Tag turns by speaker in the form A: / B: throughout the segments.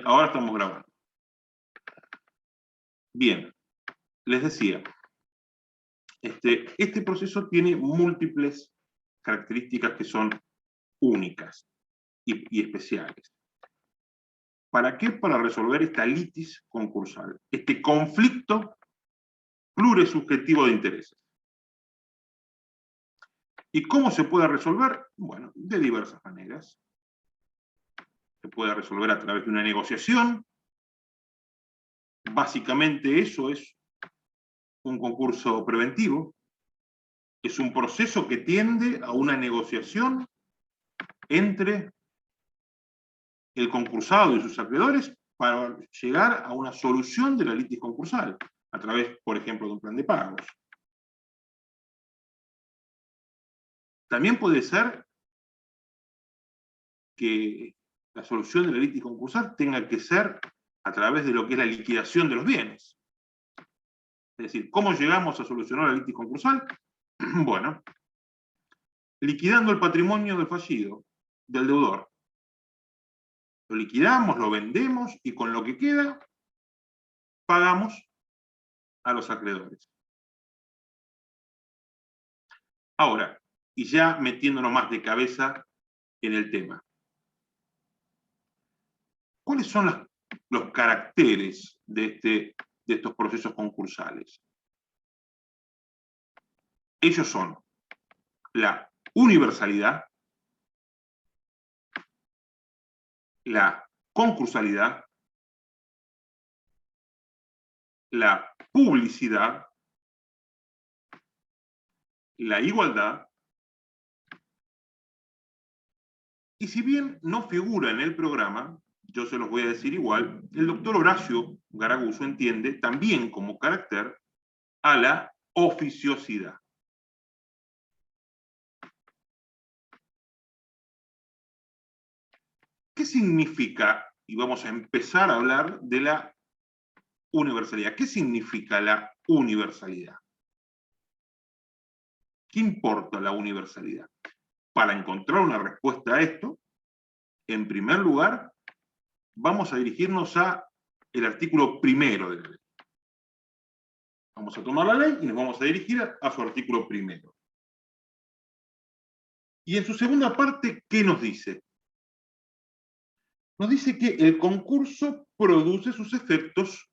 A: Ahora estamos grabando. Bien, les decía, este proceso tiene múltiples características que son únicas y especiales. ¿Para qué? Para resolver esta litis concursal, este conflicto plurisubjetivo de intereses. ¿Y cómo se puede resolver? Bueno, de diversas maneras. Se puede resolver a través de una negociación. Básicamente eso es un concurso preventivo. Es un proceso que tiende a una negociación entre el concursado y sus acreedores para llegar a una solución de la litis concursal, a través, por ejemplo, de un plan de pagos. También puede ser que la solución de la litis concursal tenga que ser a través de lo que es la liquidación de los bienes. Es decir, ¿cómo llegamos a solucionar la litis concursal? Bueno, liquidando el patrimonio del fallido, del deudor. Lo liquidamos, lo vendemos y con lo que queda pagamos a los acreedores. Ahora, y ya metiéndonos más de cabeza en el tema. ¿Cuáles son los caracteres de estos procesos concursales? Ellos son la universalidad, la concursalidad, la publicidad, la igualdad, y si bien no figura en el programa, yo se los voy a decir igual, el doctor Horacio Garaguso entiende también como carácter a la oficiosidad. ¿Qué significa? Y vamos a empezar a hablar de la universalidad. ¿Qué significa la universalidad? ¿Qué importa la universalidad? Para encontrar una respuesta a esto, en primer lugar, vamos a dirigirnos al artículo primero de la ley. Vamos a tomar la ley y nos vamos a dirigir a su artículo primero. Y en su segunda parte, ¿qué nos dice? Nos dice que el concurso produce sus efectos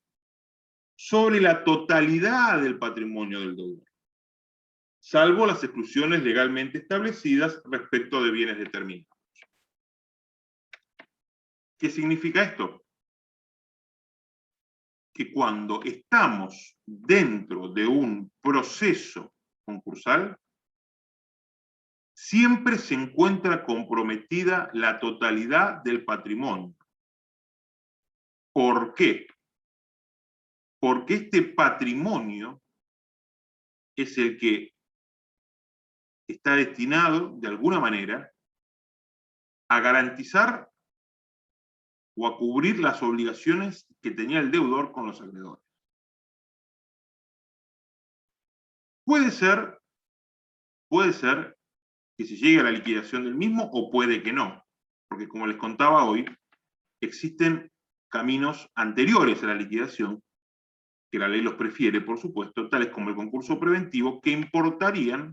A: sobre la totalidad del patrimonio del deudor, salvo las exclusiones legalmente establecidas respecto de bienes determinados. ¿Qué significa esto? Que cuando estamos dentro de un proceso concursal, siempre se encuentra comprometida la totalidad del patrimonio. ¿Por qué? Porque este patrimonio es el que está destinado, de alguna manera, a garantizar o a cubrir las obligaciones que tenía el deudor con los acreedores. Puede ser que se llegue a la liquidación del mismo o puede que no, porque como les contaba hoy, existen caminos anteriores a la liquidación, que la ley los prefiere, por supuesto, tales como el concurso preventivo, que importarían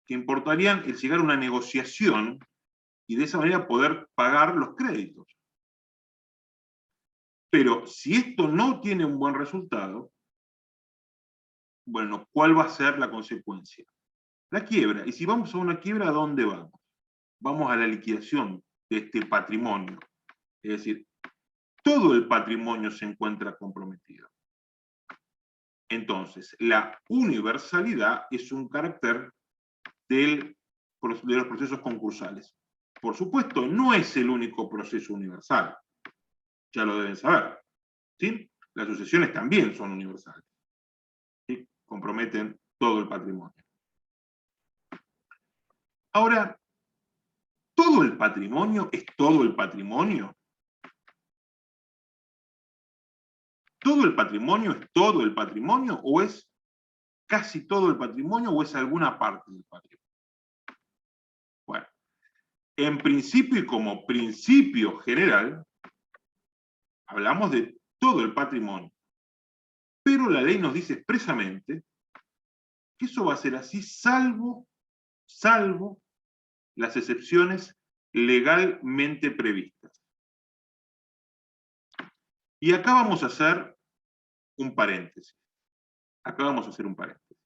A: el llegar a una negociación y de esa manera poder pagar los créditos. Pero si esto no tiene un buen resultado, bueno, ¿cuál va a ser la consecuencia? La quiebra. Y si vamos a una quiebra, ¿a dónde vamos? Vamos a la liquidación de este patrimonio. Es decir, todo el patrimonio se encuentra comprometido. Entonces, la universalidad es un carácter de los procesos concursales. Por supuesto, no es el único proceso universal. Ya lo deben saber. ¿Sí? Las sucesiones también son universales. ¿Sí? Comprometen todo el patrimonio. Ahora, ¿todo el patrimonio es todo el patrimonio? ¿Todo el patrimonio es todo el patrimonio o es casi todo el patrimonio o es alguna parte del patrimonio? Bueno, En principio y como principio general, hablamos de todo el patrimonio. Pero la ley nos dice expresamente que eso va a ser así salvo las excepciones legalmente previstas. Y acá vamos a hacer un paréntesis. Acá vamos a hacer un paréntesis.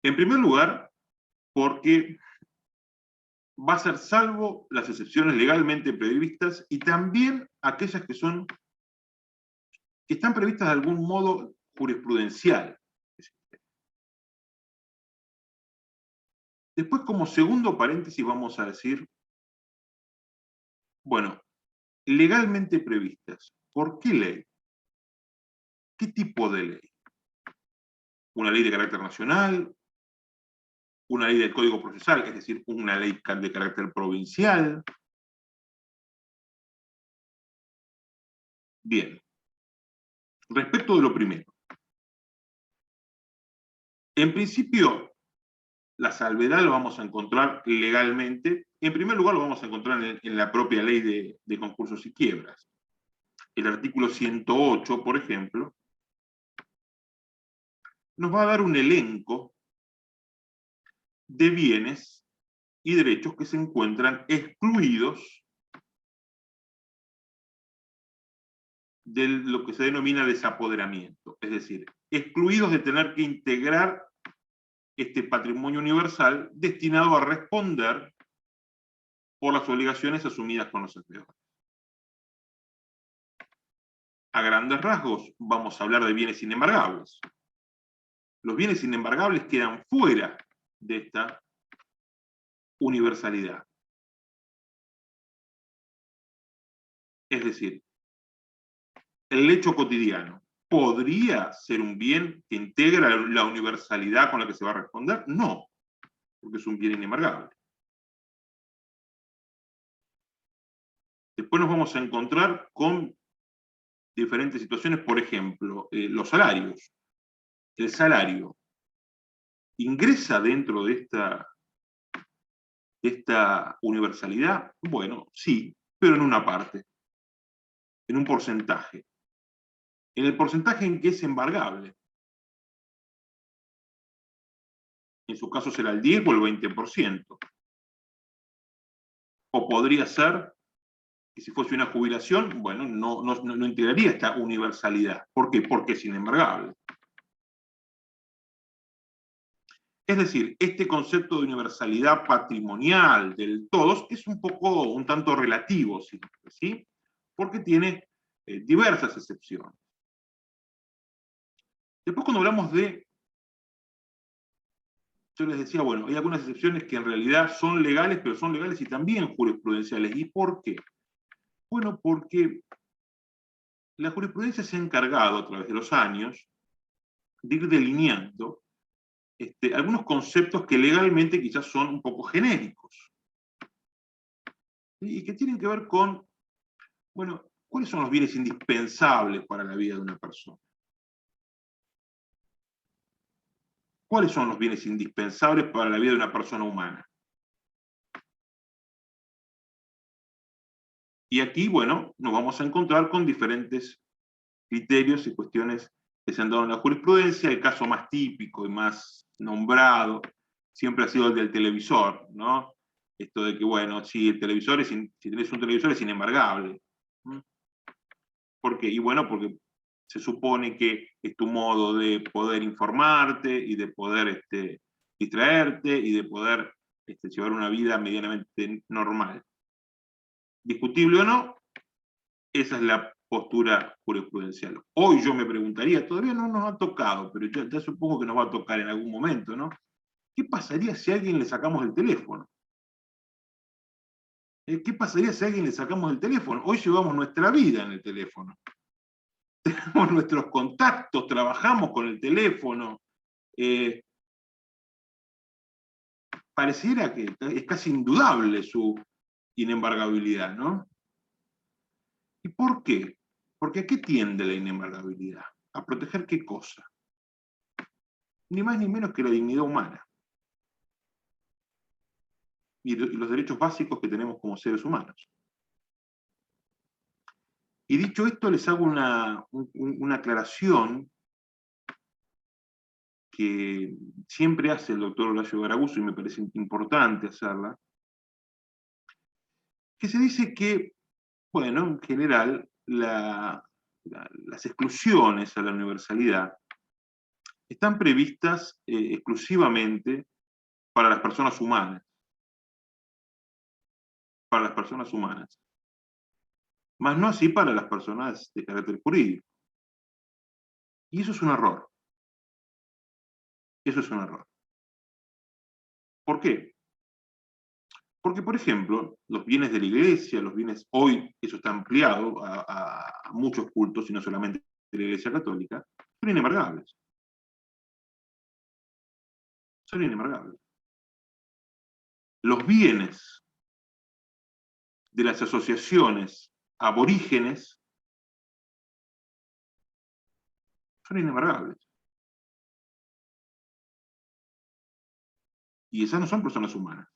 A: En primer lugar, porque va a ser salvo las excepciones legalmente previstas y también aquellas que están previstas de algún modo jurisprudencial. Después, como segundo paréntesis, vamos a decir, bueno, legalmente previstas. ¿Por qué ley? ¿Qué tipo de ley? ¿Una ley de carácter nacional? ¿Una ley del Código Procesal? Es decir, una ley de carácter provincial. Bien. Respecto de lo primero. En principio, la salvedad lo vamos a encontrar legalmente. En primer lugar, lo vamos a encontrar en la propia ley de concursos y quiebras. El artículo 108, por ejemplo, nos va a dar un elenco de bienes y derechos que se encuentran excluidos de lo que se denomina desapoderamiento, es decir, excluidos de tener que integrar este patrimonio universal destinado a responder por las obligaciones asumidas con los acreedores. A grandes rasgos, vamos a hablar de bienes inembargables. Los bienes inembargables quedan fuera de esta universalidad. Es decir, el hecho cotidiano podría ser un bien que integra la universalidad con la que se va a responder. No, porque es un bien inembargable. Después nos vamos a encontrar con diferentes situaciones, por ejemplo, los salarios. El salario ingresa dentro de esta universalidad. Bueno, sí, pero en una parte, en un porcentaje. En el porcentaje en que es embargable. En su caso será el 10 o el 20%. O podría ser que si fuese una jubilación, bueno, no integraría esta universalidad. ¿Por qué? Porque es inembargable. Es decir, este concepto de universalidad patrimonial del todos es un tanto relativo, ¿sí? Porque tiene diversas excepciones. Después cuando hablamos yo les decía, bueno, hay algunas excepciones que en realidad son legales, pero son legales y también jurisprudenciales. ¿Y por qué? Bueno, porque la jurisprudencia se ha encargado a través de los años de ir delineando algunos conceptos que legalmente quizás son un poco genéricos. ¿Sí? Y que tienen que ver con, bueno, ¿cuáles son los bienes indispensables para la vida de una persona? ¿Cuáles son los bienes indispensables para la vida de una persona humana? Y aquí, bueno, nos vamos a encontrar con diferentes criterios y cuestiones que se han dado en la jurisprudencia. El caso más típico y más nombrado siempre ha sido el del televisor, ¿no? Esto de que, bueno, si el televisor si tenés un televisor es inembargable. ¿Por qué? Y bueno, porque se supone que es tu modo de poder informarte y de poder distraerte y de poder llevar una vida medianamente normal. Discutible o no, esa es la postura jurisprudencial. Hoy yo me preguntaría, todavía no nos ha tocado, pero ya supongo que nos va a tocar en algún momento, ¿no? ¿Qué pasaría si a alguien le sacamos el teléfono? ¿Qué pasaría si a alguien le sacamos el teléfono? Hoy llevamos nuestra vida en el teléfono. Tenemos nuestros contactos, trabajamos con el teléfono. Pareciera que es casi indudable su inembargabilidad, ¿no? ¿Y por qué? Porque ¿a qué tiende la inembargabilidad? ¿A proteger qué cosa? Ni más ni menos que la dignidad humana. y los derechos básicos que tenemos como seres humanos. Y dicho esto, les hago una aclaración que siempre hace el doctor Horacio Garabuso, y me parece importante hacerla, que se dice que, bueno, en general, las exclusiones a la universalidad están previstas exclusivamente para las personas humanas. Para las personas humanas. Más no así para las personas de carácter jurídico. Y eso es un error. Eso es un error. ¿Por qué? Porque, por ejemplo, los bienes de la iglesia, los bienes hoy, eso está ampliado a muchos cultos, y no solamente de la iglesia católica, son inembargables. Son inembargables. Los bienes de las asociaciones aborígenes son inembargables. Y esas no son personas humanas.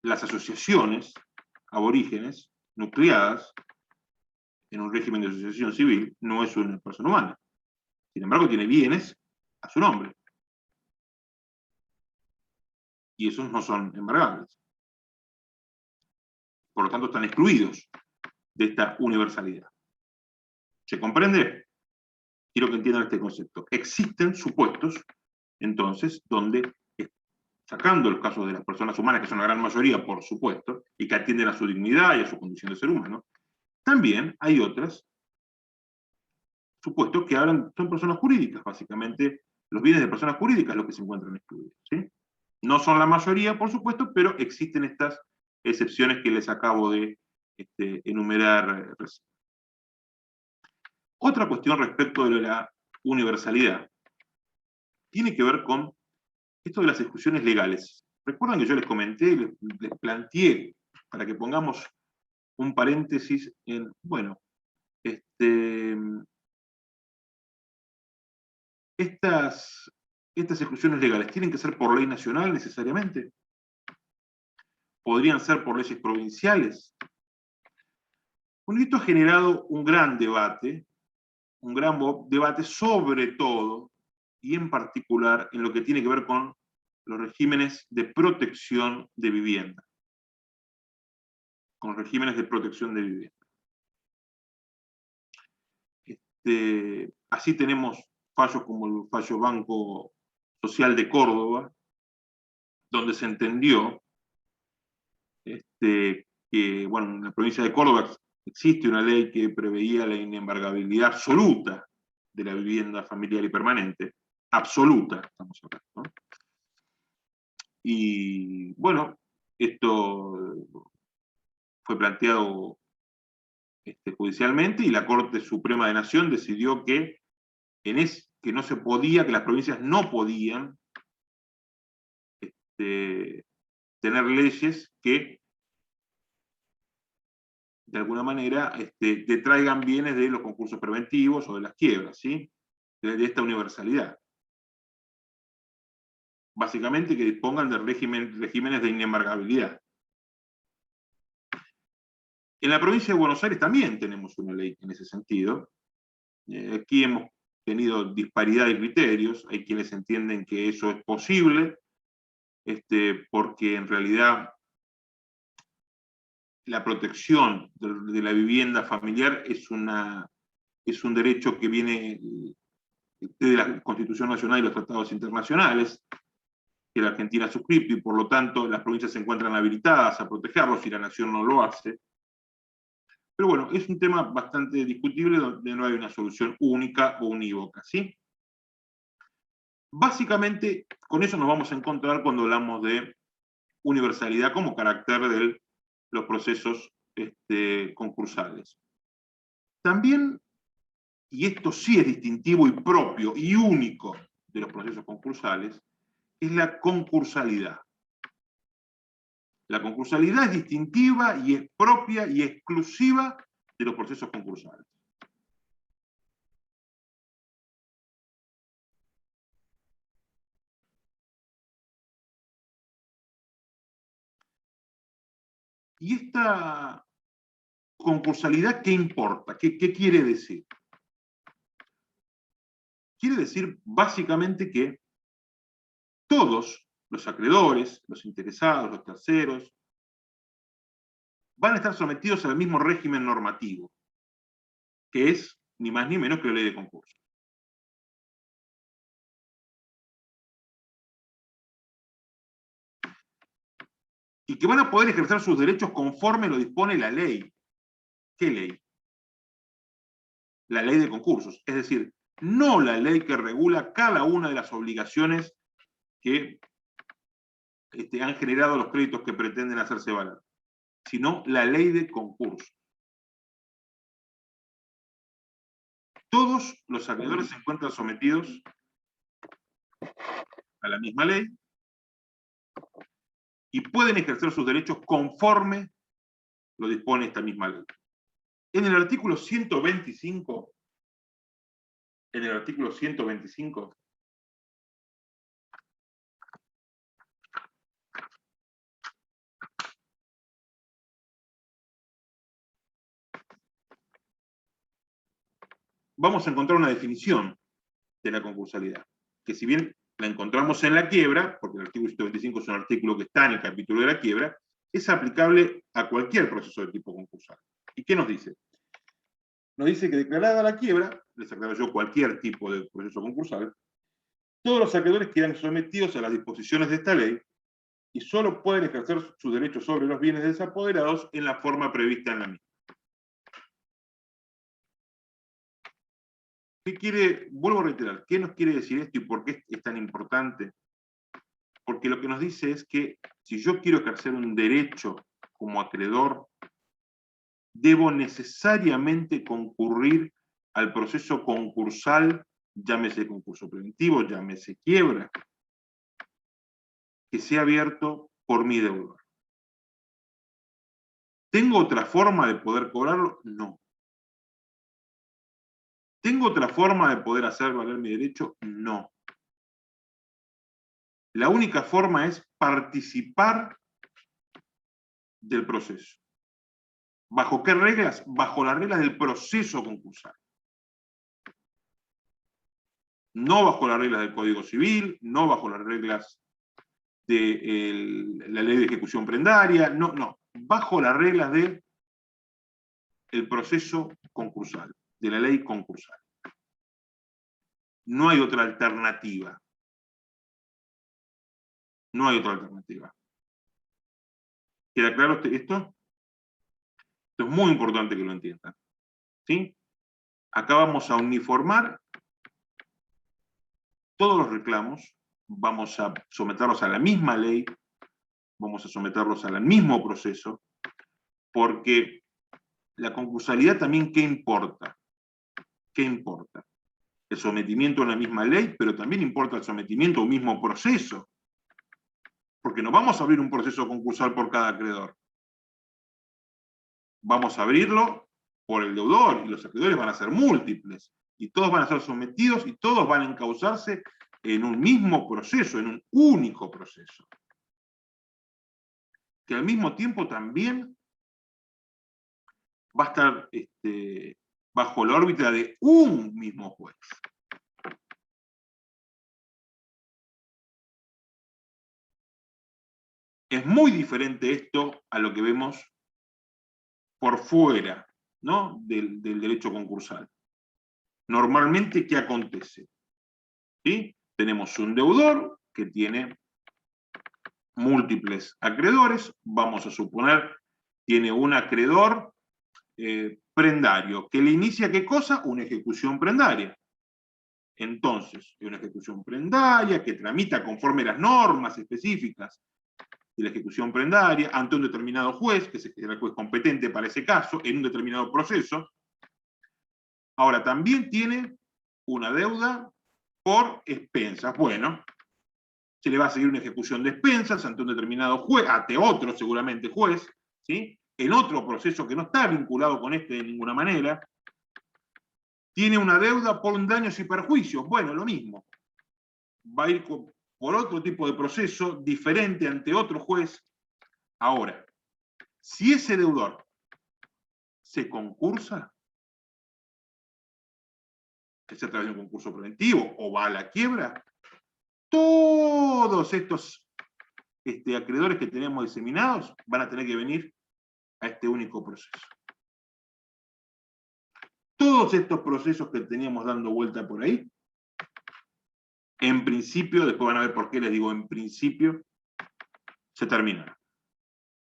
A: Las asociaciones aborígenes, nucleadas en un régimen de asociación civil, no es una persona humana. Sin embargo, tiene bienes a su nombre. Y esos no son embargables. Por lo tanto, están excluidos de esta universalidad. ¿Se comprende? Quiero que entiendan este concepto. Existen supuestos, entonces, donde, sacando el caso de las personas humanas, que son la gran mayoría, por supuesto, y que atienden a su dignidad y a su condición de ser humano, también hay otros supuestos que hablan, son personas jurídicas, básicamente, los bienes de personas jurídicas los que se encuentran excluidos. ¿Sí? No son la mayoría, por supuesto, pero existen estas excepciones que les acabo de enumerar recién. Otra cuestión respecto de la universalidad tiene que ver con esto de las exclusiones legales. Recuerdan que yo les comenté, les planteé, para que pongamos un paréntesis en, bueno, estas exclusiones legales, ¿tienen que ser por ley nacional necesariamente? ¿Podrían ser por leyes provinciales? Bueno, esto ha generado un gran debate sobre todo, y en particular, en lo que tiene que ver con los regímenes de protección de vivienda. Con regímenes de protección de vivienda. Así tenemos fallos como el fallo Banco Social de Córdoba, donde se entendió que, bueno, en la provincia de Córdoba existe una ley que preveía la inembargabilidad absoluta de la vivienda familiar y permanente. Absoluta, estamos hablando, ¿no? Y, bueno, esto fue planteado judicialmente, y la Corte Suprema de Nación decidió que no se podía, que las provincias no podían tener leyes que de alguna manera detraigan bienes de los concursos preventivos o de las quiebras, ¿sí? De esta universalidad. Básicamente que dispongan de regímenes de inembargabilidad. En la provincia de Buenos Aires también tenemos una ley en ese sentido. Aquí hemos tenido disparidad de criterios. Hay quienes entienden que eso es posible, porque en realidad la protección de la vivienda familiar es un derecho que viene de la Constitución Nacional y los tratados internacionales, que la Argentina ha suscrito, y por lo tanto las provincias se encuentran habilitadas a protegerlos si la nación no lo hace. Pero bueno, es un tema bastante discutible donde no hay una solución única o unívoca, ¿sí? Básicamente, con eso nos vamos a encontrar cuando hablamos de universalidad como carácter de los procesos concursales. También, y esto sí es distintivo y propio y único de los procesos concursales, es la concursalidad. La concursalidad es distintiva y es propia y exclusiva de los procesos concursales. ¿Y esta concursalidad qué importa? ¿Qué quiere decir? Quiere decir básicamente que todos los acreedores, los interesados, los terceros, van a estar sometidos al mismo régimen normativo, que es ni más ni menos que la ley de concurso. Y que van a poder ejercer sus derechos conforme lo dispone la ley. ¿Qué ley? La ley de concursos. Es decir, no la ley que regula cada una de las obligaciones que han generado los créditos que pretenden hacerse valer, sino la ley de concursos. Todos los acreedores se encuentran sometidos a la misma ley y pueden ejercer sus derechos conforme lo dispone esta misma ley. En el artículo 125, vamos a encontrar una definición de la concursalidad, que si bien la encontramos en la quiebra, porque el artículo 125 es un artículo que está en el capítulo de la quiebra, es aplicable a cualquier proceso de tipo concursal. ¿Y qué nos dice? Nos dice que declarada la quiebra, les aclaro yo cualquier tipo de proceso concursal, todos los acreedores quedan sometidos a las disposiciones de esta ley y solo pueden ejercer sus derechos sobre los bienes desapoderados en la forma prevista en la misma. ¿Qué quiere? Vuelvo a reiterar, ¿qué nos quiere decir esto y por qué es tan importante? Porque lo que nos dice es que si yo quiero ejercer un derecho como acreedor, debo necesariamente concurrir al proceso concursal, llámese concurso preventivo, llámese quiebra, que sea abierto por mi deudor. ¿Tengo otra forma de poder cobrarlo? No. ¿Tengo otra forma de poder hacer valer mi derecho? No. La única forma es participar del proceso. ¿Bajo qué reglas? Bajo las reglas del proceso concursal. No bajo las reglas del Código Civil, no bajo las reglas de la ley de ejecución prendaria, no. Bajo las reglas del proceso concursal, de la ley concursal. No hay otra alternativa. No hay otra alternativa. ¿Queda claro esto? Esto es muy importante que lo entiendan. ¿Sí? Acá vamos a uniformar todos los reclamos, vamos a someterlos a la misma ley, vamos a someterlos al mismo proceso, porque la concursalidad también, ¿qué importa? ¿Qué importa? El sometimiento a la misma ley, pero también importa el sometimiento a un mismo proceso, porque no vamos a abrir un proceso concursal por cada acreedor. Vamos a abrirlo por el deudor, y los acreedores van a ser múltiples, y todos van a ser sometidos, y todos van a encauzarse en un mismo proceso, en un único proceso. Que al mismo tiempo también va a estar bajo la órbita de un mismo juez. Es muy diferente esto a lo que vemos por fuera, ¿no? del derecho concursal. Normalmente, ¿qué acontece? ¿Sí? Tenemos un deudor que tiene múltiples acreedores, vamos a suponer, tiene un acreedor prendario, que le inicia ¿qué cosa? Una ejecución prendaria. Entonces, una ejecución prendaria que tramita conforme las normas específicas de la ejecución prendaria ante un determinado juez, que será el juez competente para ese caso, en un determinado proceso. Ahora, también tiene una deuda por expensas. Bueno, se le va a seguir una ejecución de expensas ante un determinado juez, ante otro seguramente juez, ¿sí? En otro proceso que no está vinculado con este de ninguna manera. Tiene una deuda por daños y perjuicios. Bueno, lo mismo. Va a ir por otro tipo de proceso, diferente ante otro juez. Ahora, Si ese deudor se concursa, que sea a través de un concurso preventivo o va a la quiebra, todos estos acreedores que tenemos diseminados van a tener que venir a este único proceso. Todos estos procesos que teníamos dando vuelta por ahí, en principio, después van a ver por qué les digo en principio, se terminan.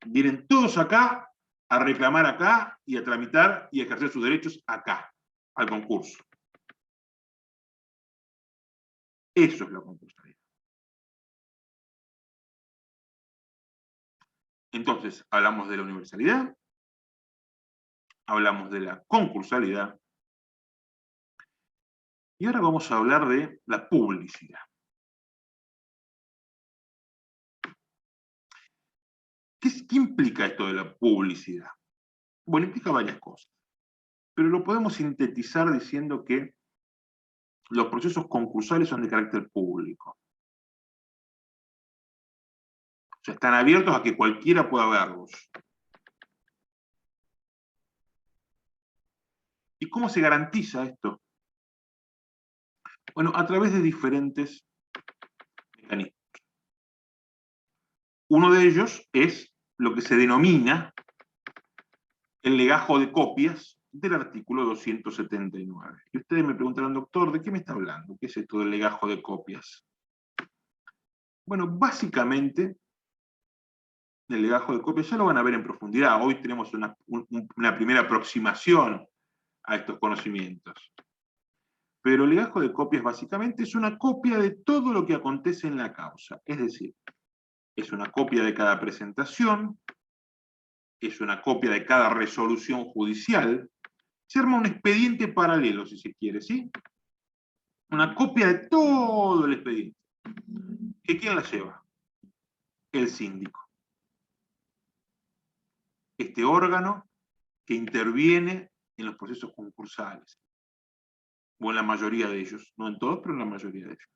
A: Vienen todos acá a reclamar acá y a tramitar y a ejercer sus derechos acá, al concurso. Eso es la concursabilidad. Entonces, hablamos de la universalidad, hablamos de la concursalidad, y ahora vamos a hablar de la publicidad. ¿Qué implica esto de la publicidad? Bueno, implica varias cosas, pero lo podemos sintetizar diciendo que los procesos concursales son de carácter público. O sea, están abiertos a que cualquiera pueda verlos. ¿Y cómo se garantiza esto? Bueno, a través de diferentes mecanismos. Uno de ellos es lo que se denomina el legajo de copias del artículo 279. Y ustedes me preguntarán, doctor, ¿de qué me está hablando? ¿Qué es esto del legajo de copias? Bueno, básicamente, el legajo de copias ya lo van a ver en profundidad. Hoy tenemos una primera aproximación a estos conocimientos. Pero el legajo de copias básicamente es una copia de todo lo que acontece en la causa. Es decir, es una copia de cada presentación, es una copia de cada resolución judicial. Se arma un expediente paralelo, si se quiere, ¿sí? Una copia de todo el expediente. ¿Que quién la lleva? El síndico. Este órgano que interviene en los procesos concursales. O en la mayoría de ellos. No en todos, pero en la mayoría de ellos.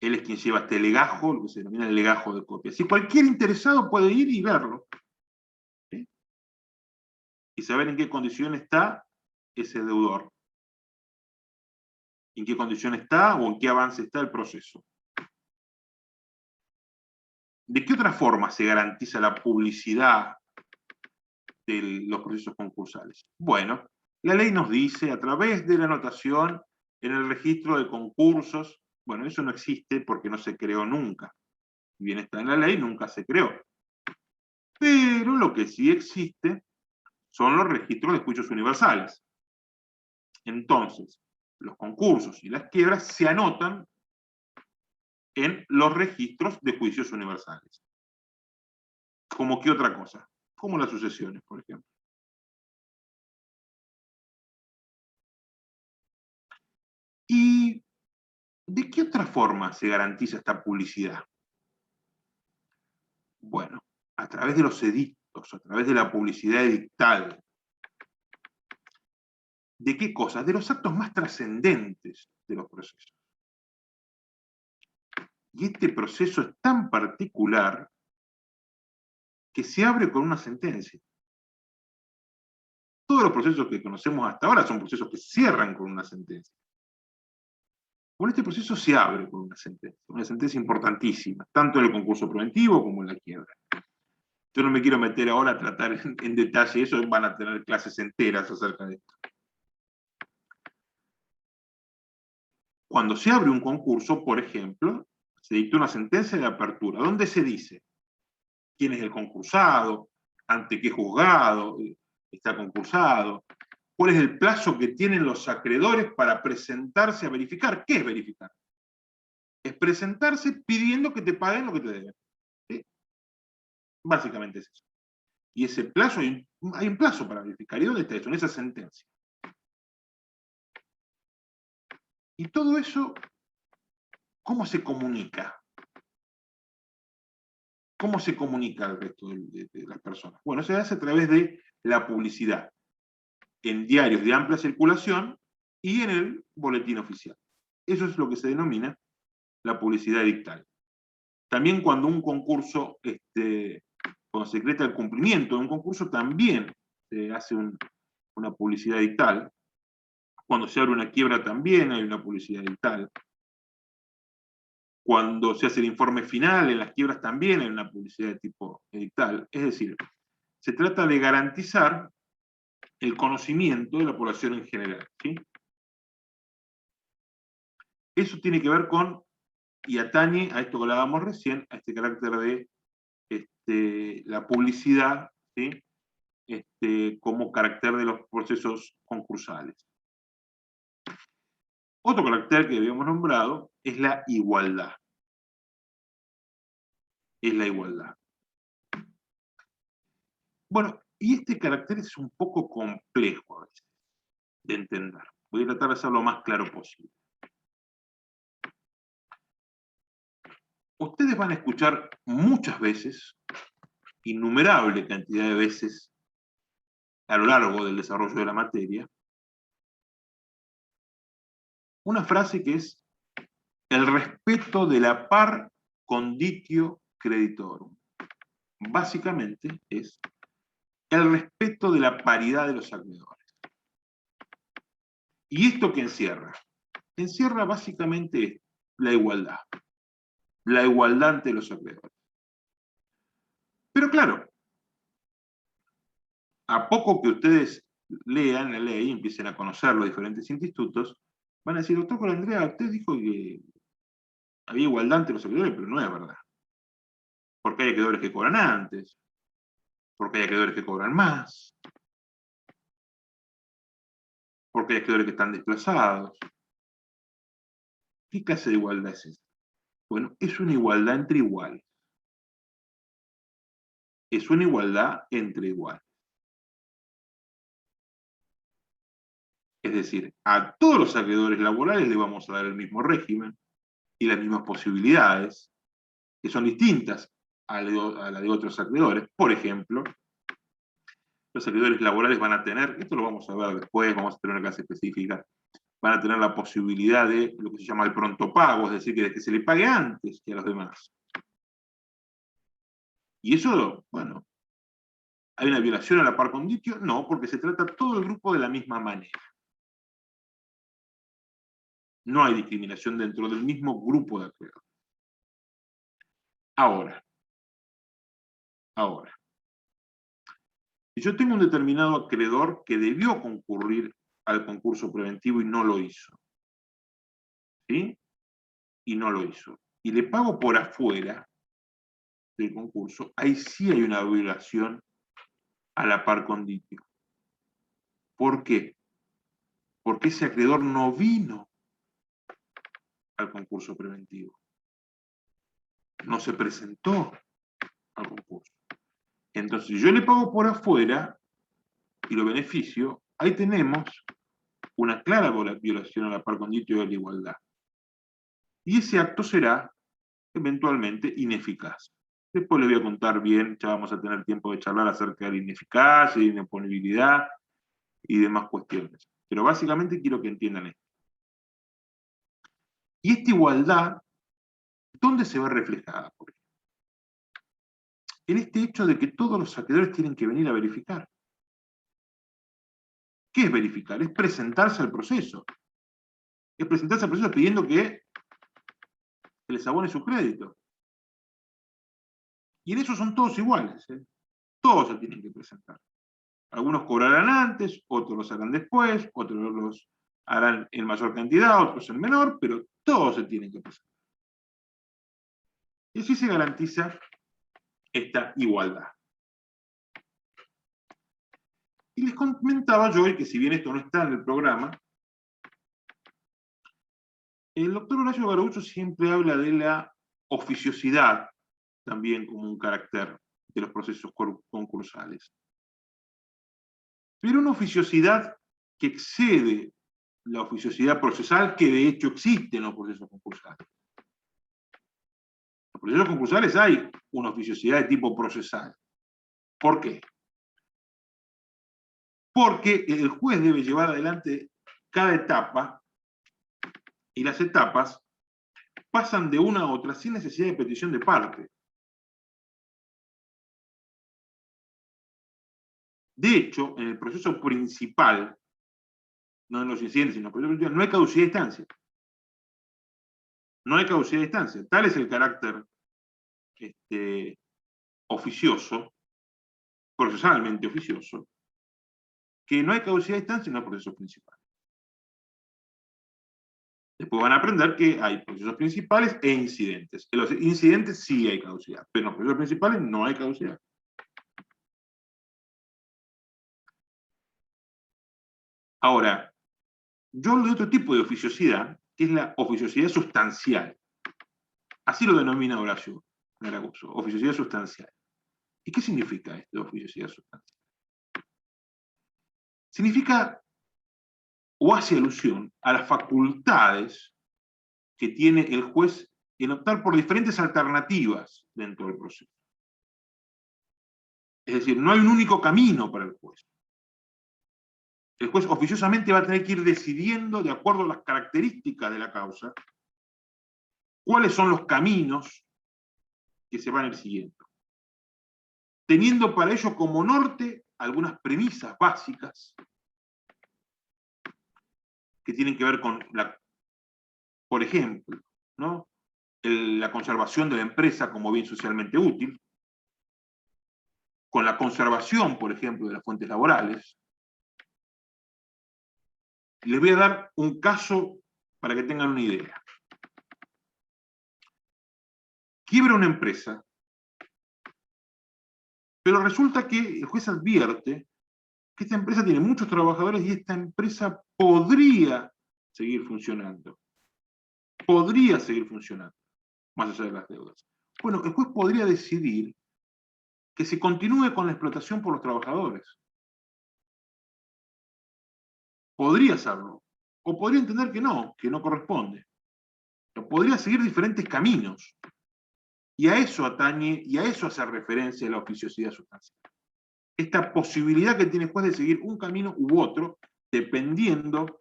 A: Él es quien lleva este legajo, lo que se denomina el legajo de copias. Y cualquier interesado puede ir y verlo. ¿Sí? Y saber en qué condición está ese deudor. En qué condición está o en qué avance está el proceso. ¿De qué otra forma se garantiza la publicidad de los procesos concursales? Bueno, la ley nos dice, a través de la anotación en el registro de concursos, bueno, eso no existe porque no se creó nunca. Si bien está en la ley, nunca se creó. Pero lo que sí existe son los registros de juicios universales. Entonces, los concursos y las quiebras se anotan en los registros de juicios universales. ¿Como qué otra cosa? Como las sucesiones, por ejemplo. ¿Y de qué otra forma se garantiza esta publicidad? Bueno, a través de los edictos, a través de la publicidad edictal. ¿De qué cosas? De los actos más trascendentes de los procesos. Y este proceso es tan particular que se abre con una sentencia. Todos los procesos que conocemos hasta ahora son procesos que cierran con una sentencia. Bueno, este proceso se abre con una sentencia importantísima, tanto en el concurso preventivo como en la quiebra. Yo no me quiero meter ahora a tratar en detalle eso, van a tener clases enteras acerca de esto. Cuando se abre un concurso, por ejemplo, se dicta una sentencia de apertura, donde se dice quién es el concursado, ante qué juzgado está concursado, cuál es el plazo que tienen los acreedores para presentarse a verificar. ¿Qué es verificar? Es presentarse pidiendo que te paguen lo que te deben. ¿Sí? Básicamente es eso. Y ese plazo, hay un plazo para verificar. ¿Y dónde está eso? En esa sentencia. Y todo eso, ¿cómo se comunica? ¿Cómo se comunica al resto de las personas? Bueno, se hace a través de la publicidad, en diarios de amplia circulación y en el boletín oficial. Eso es lo que se denomina la publicidad edictal. También cuando un concurso cuando se decreta el cumplimiento de un concurso, también se hace una publicidad edictal. Cuando se abre una quiebra también hay una publicidad edictal. Cuando se hace el informe final, en las quiebras también hay una publicidad de tipo edictal. Es decir, se trata de garantizar el conocimiento de la población en general, ¿sí? Eso tiene que ver con, y atañe a esto que hablábamos recién, a este carácter de la publicidad, ¿sí? Como carácter de los procesos concursales. Otro carácter que habíamos nombrado es la igualdad. Es la igualdad. Bueno, y este carácter es un poco complejo a veces de entender. Voy a tratar de hacerlo lo más claro posible. Ustedes van a escuchar muchas veces, innumerable cantidad de veces, a lo largo del desarrollo de la materia, una frase que es el respeto de la par conditio creditorum. Básicamente es el respeto de la paridad de los acreedores. ¿Y esto qué encierra? Encierra básicamente la igualdad ante los acreedores. Pero claro, a poco que ustedes lean la ley y empiecen a conocer los diferentes institutos, van a decir, doctor Colandrea, usted dijo que había igualdad entre los acreedores, pero no es verdad. Porque hay acreedores que cobran antes, porque hay acreedores que cobran más, porque hay acreedores que están desplazados. ¿Qué clase de igualdad es esta? Bueno, es una igualdad entre iguales. Es una igualdad entre iguales. Es decir, a todos los acreedores laborales les vamos a dar el mismo régimen y las mismas posibilidades, que son distintas a la de otros acreedores. Por ejemplo, los acreedores laborales van a tener, esto lo vamos a ver después, vamos a tener una clase específica, van a tener la posibilidad de lo que se llama el pronto pago, es decir, que se le pague antes que a los demás. Y eso, bueno, ¿hay una violación a la par conditio? No, porque se trata todo el grupo de la misma manera. No hay discriminación dentro del mismo grupo de acreedores. Ahora, si yo tengo un determinado acreedor que debió concurrir al concurso preventivo y no lo hizo, ¿sí? Y no lo hizo, y le pago por afuera del concurso, ahí sí hay una violación a la par conditio. ¿Por qué? Porque ese acreedor no vino al concurso preventivo. No se presentó al concurso. Entonces, si yo le pago por afuera y lo beneficio, ahí tenemos una clara violación a la par conditio de la igualdad. Y ese acto será eventualmente ineficaz. Después les voy a contar bien, ya vamos a tener tiempo de charlar acerca de la ineficacia y inoponibilidad y demás cuestiones. Pero básicamente quiero que entiendan esto. Y esta igualdad, ¿dónde se ve reflejada? Por ejemplo, en este hecho de que todos los acreedores tienen que venir a verificar. ¿Qué es verificar? Es presentarse al proceso. Es presentarse al proceso pidiendo que se les abone su crédito. Y en eso son todos iguales, ¿eh? Todos se tienen que presentar. Algunos cobrarán antes, otros los harán después, otros los harán en mayor cantidad, otros en menor, pero todos se tienen que presentar. Y así se garantiza esta igualdad. Y les comentaba yo, y que si bien esto no está en el programa, el doctor Horacio Garaucho siempre habla de la oficiosidad, también como un carácter de los procesos concursales. Pero una oficiosidad que excede la oficiosidad procesal que de hecho existe en los procesos concursales. En los procesos concursales hay una oficiosidad de tipo procesal. ¿Por qué? Porque el juez debe llevar adelante cada etapa y las etapas pasan de una a otra sin necesidad de petición de parte. De hecho, en el proceso principal, no en los incidentes, sino en el proceso principal, no hay caducidad de instancia. No hay caducidad de instancia. Tal es el carácter oficioso, procesalmente oficioso, que no hay caducidad de instancia en el proceso principal. Después van a aprender que hay procesos principales e incidentes. En los incidentes sí hay caducidad, pero en los procesos principales no hay caducidad. Ahora, yo hablo de otro tipo de oficiosidad, que es la oficiosidad sustancial. Así lo denomina Horacio Garagoso, oficiosidad sustancial. ¿Y qué significa esto de oficiosidad sustancial? Significa o hace alusión a las facultades que tiene el juez en optar por diferentes alternativas dentro del proceso. Es decir, no hay un único camino para el juez. El juez oficiosamente va a tener que ir decidiendo, de acuerdo a las características de la causa, cuáles son los caminos que se van a ir siguiendo. Teniendo para ello como norte algunas premisas básicas que tienen que ver con, por ejemplo, ¿no?, la conservación de la empresa como bien socialmente útil, con la conservación, por ejemplo, de las fuentes laborales. Les voy a dar un caso para que tengan una idea. Quiebra una empresa, pero resulta que el juez advierte que esta empresa tiene muchos trabajadores y esta empresa podría seguir funcionando. Podría seguir funcionando, más allá de las deudas. Bueno, el juez podría decidir que se continúe con la explotación por los trabajadores. Podría hacerlo. O podría entender que no corresponde. Pero podría seguir diferentes caminos. Y a eso atañe, y a eso hace referencia la oficiosidad sustancial. Esta posibilidad que tiene el juez de seguir un camino u otro, dependiendo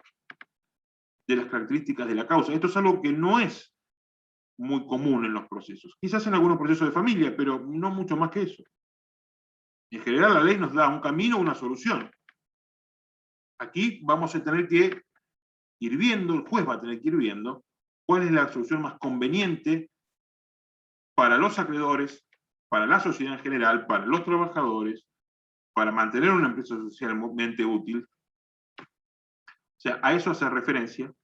A: de las características de la causa. Esto es algo que no es muy común en los procesos. Quizás en algunos procesos de familia, pero no mucho más que eso. En general la ley nos da un camino o una solución. Aquí vamos a tener que ir viendo, el juez va a tener que ir viendo, cuál es la solución más conveniente para los acreedores, para la sociedad en general, para los trabajadores, para mantener una empresa socialmente útil. O sea, a eso hace referencia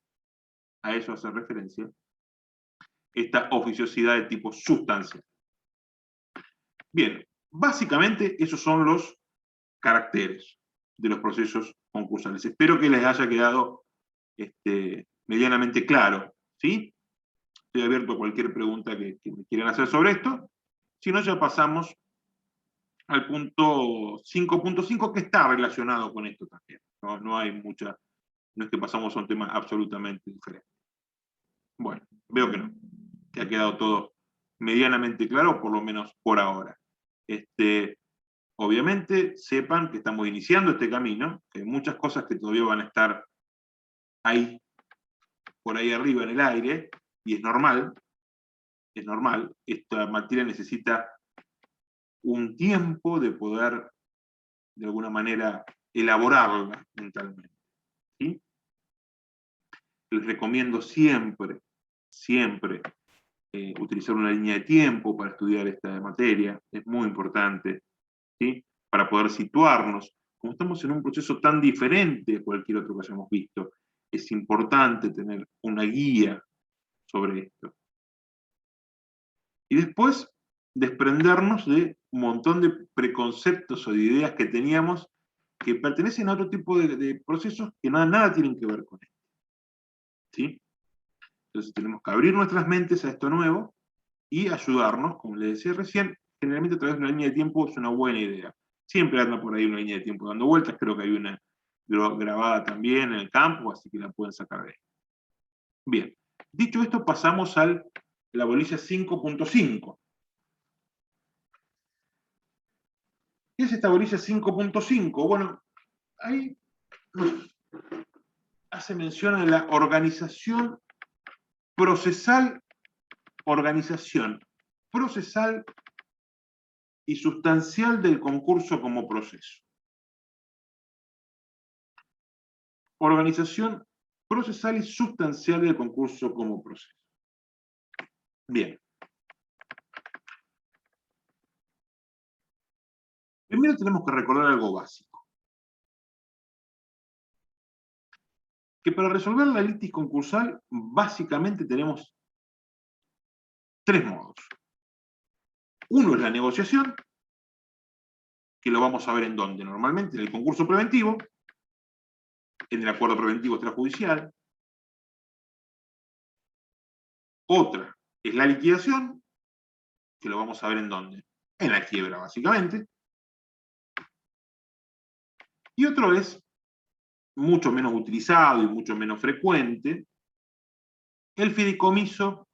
A: esta oficiosidad de tipo sustancial. Bien, básicamente esos son los caracteres de los procesos concursales. Espero que les haya quedado medianamente claro, ¿sí? Estoy abierto a cualquier pregunta que me quieran hacer sobre esto. Si no, ya pasamos al punto 5.5, que está relacionado con esto también. No hay mucha, no es que pasamos a un tema absolutamente diferente. Bueno, veo que no, que ha quedado todo medianamente claro, por lo menos por ahora. Obviamente, sepan que estamos iniciando este camino, que hay muchas cosas que todavía van a estar ahí, por ahí arriba en el aire, y es normal, esta materia necesita un tiempo de poder, de alguna manera, elaborarla mentalmente, ¿sí? Les recomiendo siempre utilizar una línea de tiempo para estudiar esta materia, es muy importante, ¿sí?, para poder situarnos. Como estamos en un proceso tan diferente a cualquier otro que hayamos visto, es importante tener una guía sobre esto. Y después, desprendernos de un montón de preconceptos o de ideas que teníamos que pertenecen a otro tipo de procesos que nada tienen que ver con esto, ¿sí? Entonces tenemos que abrir nuestras mentes a esto nuevo y ayudarnos, como les decía recién, generalmente a través de una línea de tiempo es una buena idea. Siempre anda por ahí una línea de tiempo dando vueltas, creo que hay una grabada también en el campo, así que la pueden sacar de ahí. Bien, dicho esto, pasamos a la bolilla 5.5. ¿Qué es esta bolilla 5.5? Bueno, ahí hace mención a la organización procesal y sustancial del concurso como proceso. organización procesal y sustancial del concurso como proceso. Bien. Primero tenemos que recordar algo básico. Que para resolver la litis concursal, básicamente tenemos tres modos. Uno es la negociación, que lo vamos a ver en dónde normalmente, en el concurso preventivo, en el acuerdo preventivo extrajudicial. Otra es la liquidación, que lo vamos a ver en dónde, en la quiebra básicamente. Y otro es, mucho menos utilizado y mucho menos frecuente, el fideicomiso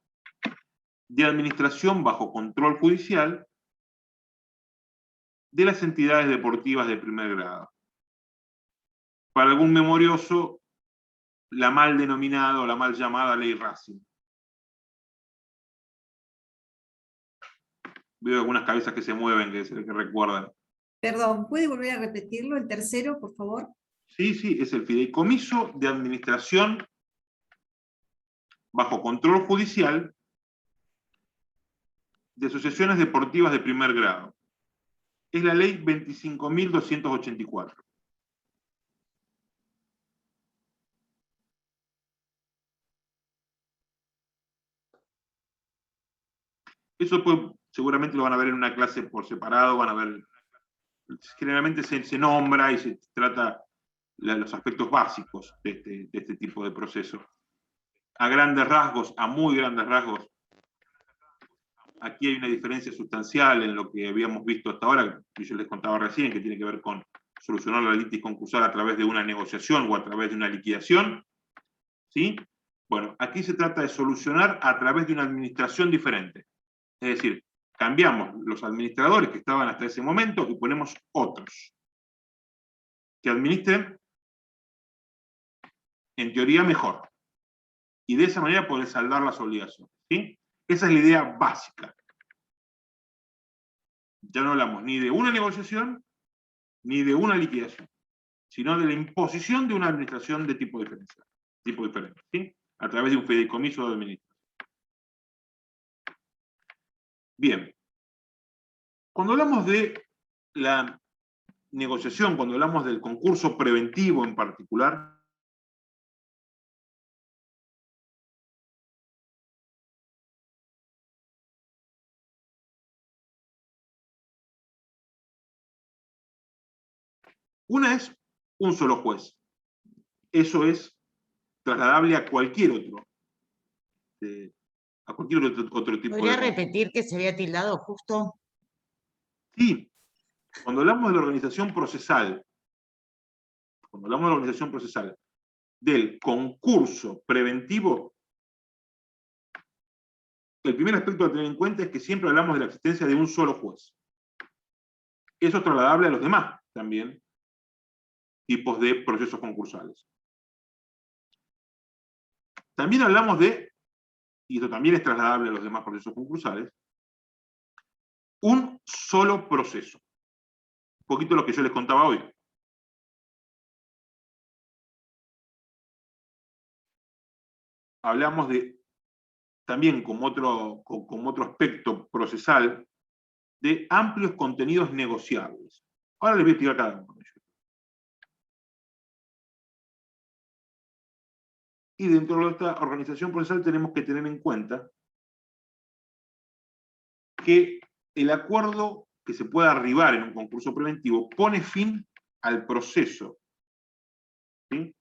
A: de administración bajo control judicial de las entidades deportivas de primer grado. Para algún memorioso, la mal denominada o la mal llamada ley Racing. Veo algunas cabezas que se mueven, que recuerdan.
B: Perdón, ¿puede volver a repetirlo, el tercero, por favor?
A: Sí, es el fideicomiso de administración bajo control judicial de asociaciones deportivas de primer grado. Es la ley 25.284. Eso seguramente lo van a ver en una clase por separado, van a ver, generalmente se nombra y se trata los aspectos básicos de este tipo de proceso. A grandes rasgos, a muy grandes rasgos, aquí hay una diferencia sustancial en lo que habíamos visto hasta ahora, que yo les contaba recién, que tiene que ver con solucionar la litis concursal a través de una negociación o a través de una liquidación. ¿Sí? Bueno, aquí se trata de solucionar a través de una administración diferente. Es decir, cambiamos los administradores que estaban hasta ese momento y ponemos otros que administren, en teoría, mejor. Y de esa manera poder saldar las obligaciones. ¿Sí? Esa es la idea básica. Ya no hablamos ni de una negociación ni de una liquidación, sino de la imposición de una administración de tipo diferente, ¿sí? A través de un fideicomiso de administración. Bien. Cuando hablamos de la negociación, cuando hablamos del concurso preventivo en particular, una es un solo juez. Eso es trasladable a cualquier otro. A cualquier otro tipo de...
C: ¿Podría repetir que se había tildado justo?
A: Sí. Cuando hablamos de la organización procesal, del concurso preventivo, el primer aspecto a tener en cuenta es que siempre hablamos de la existencia de un solo juez. Eso es trasladable a los demás también tipos de procesos concursales. También hablamos de, y esto también es trasladable a los demás procesos concursales, un solo proceso. Un poquito lo que yo les contaba hoy. Hablamos de, también como otro aspecto procesal, de amplios contenidos negociables. Ahora les voy a explicar cada uno de ellos. Y dentro de esta organización procesal tenemos que tener en cuenta que el acuerdo que se pueda arribar en un concurso preventivo pone fin al proceso, ¿sí?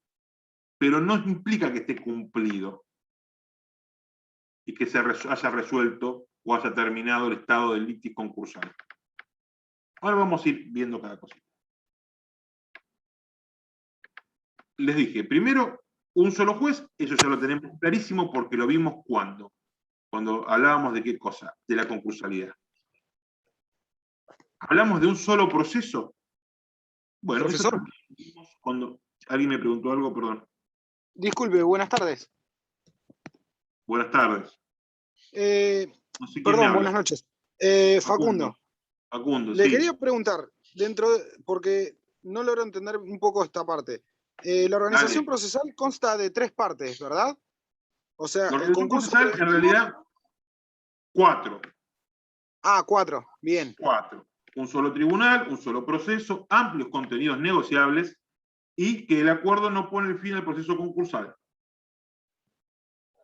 A: Pero no implica que esté cumplido y que se haya resuelto o haya terminado el estado del litis concursal. Ahora vamos a ir viendo cada cosita. Les dije, primero, un solo juez, eso ya lo tenemos clarísimo porque lo vimos cuando hablábamos de qué cosa, de la concursalidad. ¿Hablamos de un solo proceso? Bueno,
D: profesor.
A: Cuando alguien me preguntó algo, perdón.
D: Disculpe, buenas tardes.
A: Buenas tardes. No sé quién me
D: Perdón,
A: habla.
D: buenas noches. Facundo.
A: Facundo,
D: Le
A: sí.
D: quería preguntar, porque no logro entender un poco esta parte. La organización
A: Dale.
D: procesal consta de 3 partes, ¿verdad? O sea,
A: La
D: el
A: organización
D: concurso
A: procesal, en
D: preventivo-
A: realidad, 4.
D: 4, bien.
A: 4. Un solo tribunal, un solo proceso, amplios contenidos negociables y que el acuerdo no pone el fin al proceso concursal.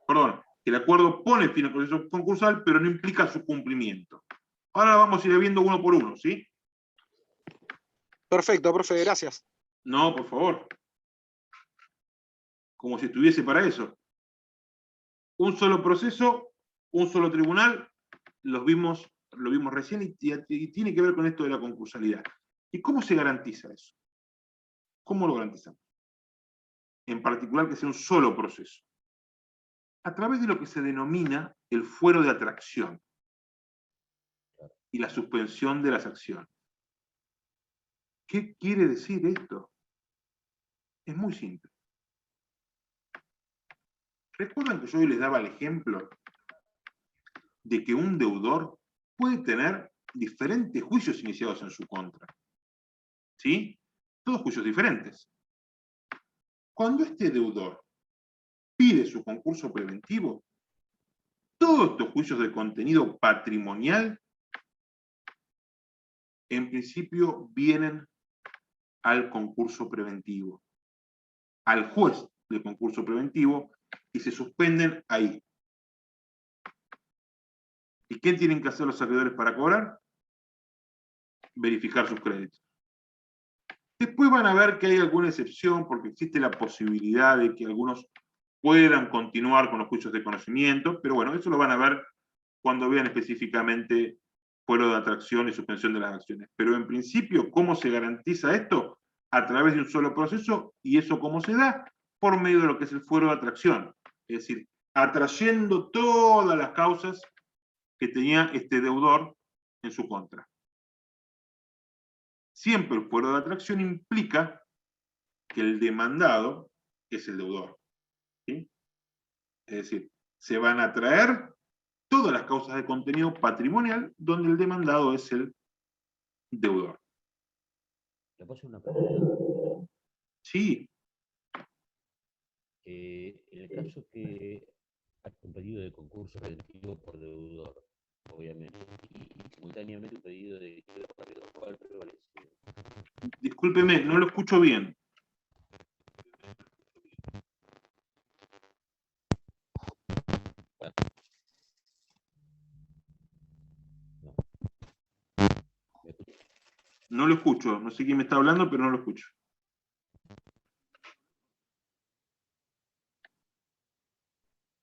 A: Perdón, que el acuerdo pone fin al proceso concursal, pero no implica su cumplimiento. Ahora vamos a ir viendo uno por uno, ¿sí?
D: Perfecto, profe, gracias.
A: No, por favor. Como si estuviese para eso. Un solo proceso, un solo tribunal, lo vimos recién y tiene que ver con esto de la concursalidad. ¿Y cómo se garantiza eso? ¿Cómo lo garantizamos? En particular que sea un solo proceso. A través de lo que se denomina el fuero de atracción y la suspensión de las acciones. ¿Qué quiere decir esto? Es muy simple. ¿Recuerdan que yo hoy les daba el ejemplo de que un deudor puede tener diferentes juicios iniciados en su contra? ¿Sí? Todos juicios diferentes. Cuando este deudor pide su concurso preventivo, todos estos juicios de contenido patrimonial, en principio vienen al concurso preventivo, al juez del concurso preventivo, y se suspenden ahí. ¿Y qué tienen que hacer los acreedores para cobrar? Verificar sus créditos. Después van a ver que hay alguna excepción, porque existe la posibilidad de que algunos puedan continuar con los juicios de conocimiento, pero bueno, eso lo van a ver cuando vean específicamente fuero de atracción y suspensión de las acciones. Pero en principio, ¿cómo se garantiza esto? A través de un solo proceso, y eso ¿cómo se da? Por medio de lo que es el fuero de atracción. Es decir, atrayendo todas las causas que tenía este deudor en su contra. Siempre el fuero de atracción implica que el demandado es el deudor. ¿Sí? Es decir, se van a traer todas las causas de contenido patrimonial donde el demandado es el deudor.
E: ¿Le puedo hacer una pregunta?
A: Sí,
E: En el caso que hay un pedido de concurso preventivo por deudor, obviamente, y simultáneamente un pedido de quiebra por acreedor, ¿cuál prevalece?
A: discúlpeme, no lo escucho bien.
E: ¿Me escucha?
A: No lo escucho. No sé quién me está hablando, pero no lo escucho.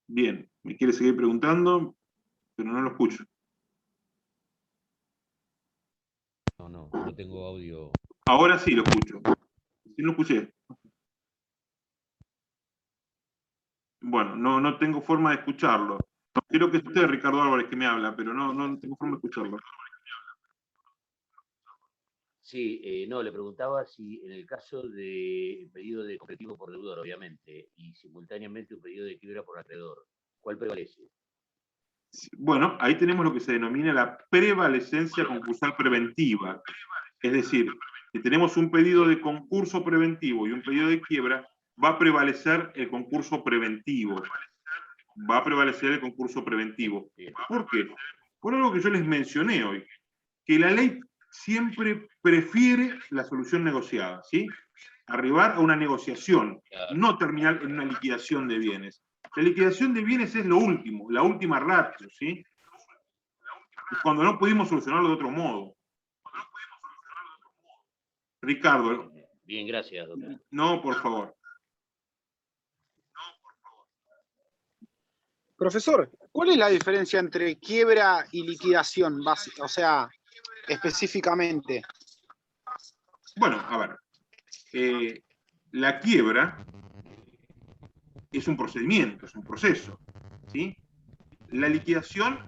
A: Bien, me quiere seguir preguntando, pero no lo escucho.
E: No tengo audio.
A: Ahora sí lo escucho. Sí lo escuché. Bueno, no tengo forma de escucharlo. Creo que es usted, Ricardo Álvarez, que me habla, pero no tengo forma de escucharlo.
E: Sí, no, le preguntaba si en el caso de pedido de colectivo por deudor, obviamente, y simultáneamente un pedido de quiebra por acreedor, ¿cuál prevalece?
A: Bueno, ahí tenemos lo que se denomina la prevalecencia concursal preventiva. Es decir, si tenemos un pedido de concurso preventivo y un pedido de quiebra, va a prevalecer el concurso preventivo. Va a prevalecer el concurso preventivo. ¿Por qué? Por algo que yo les mencioné hoy, que la ley siempre prefiere la solución negociada, ¿sí? Arribar a una negociación, no terminar en una liquidación de bienes. La liquidación de bienes es lo último, la última ratio, ¿sí? Es cuando no pudimos solucionarlo de otro modo. Ricardo.
E: Bien, gracias, doctor.
A: No, por favor.
D: Profesor, ¿cuál es la diferencia entre quiebra y liquidación básica? O sea, específicamente.
A: Bueno, a ver. La quiebra es un procedimiento, es un proceso, ¿sí? La liquidación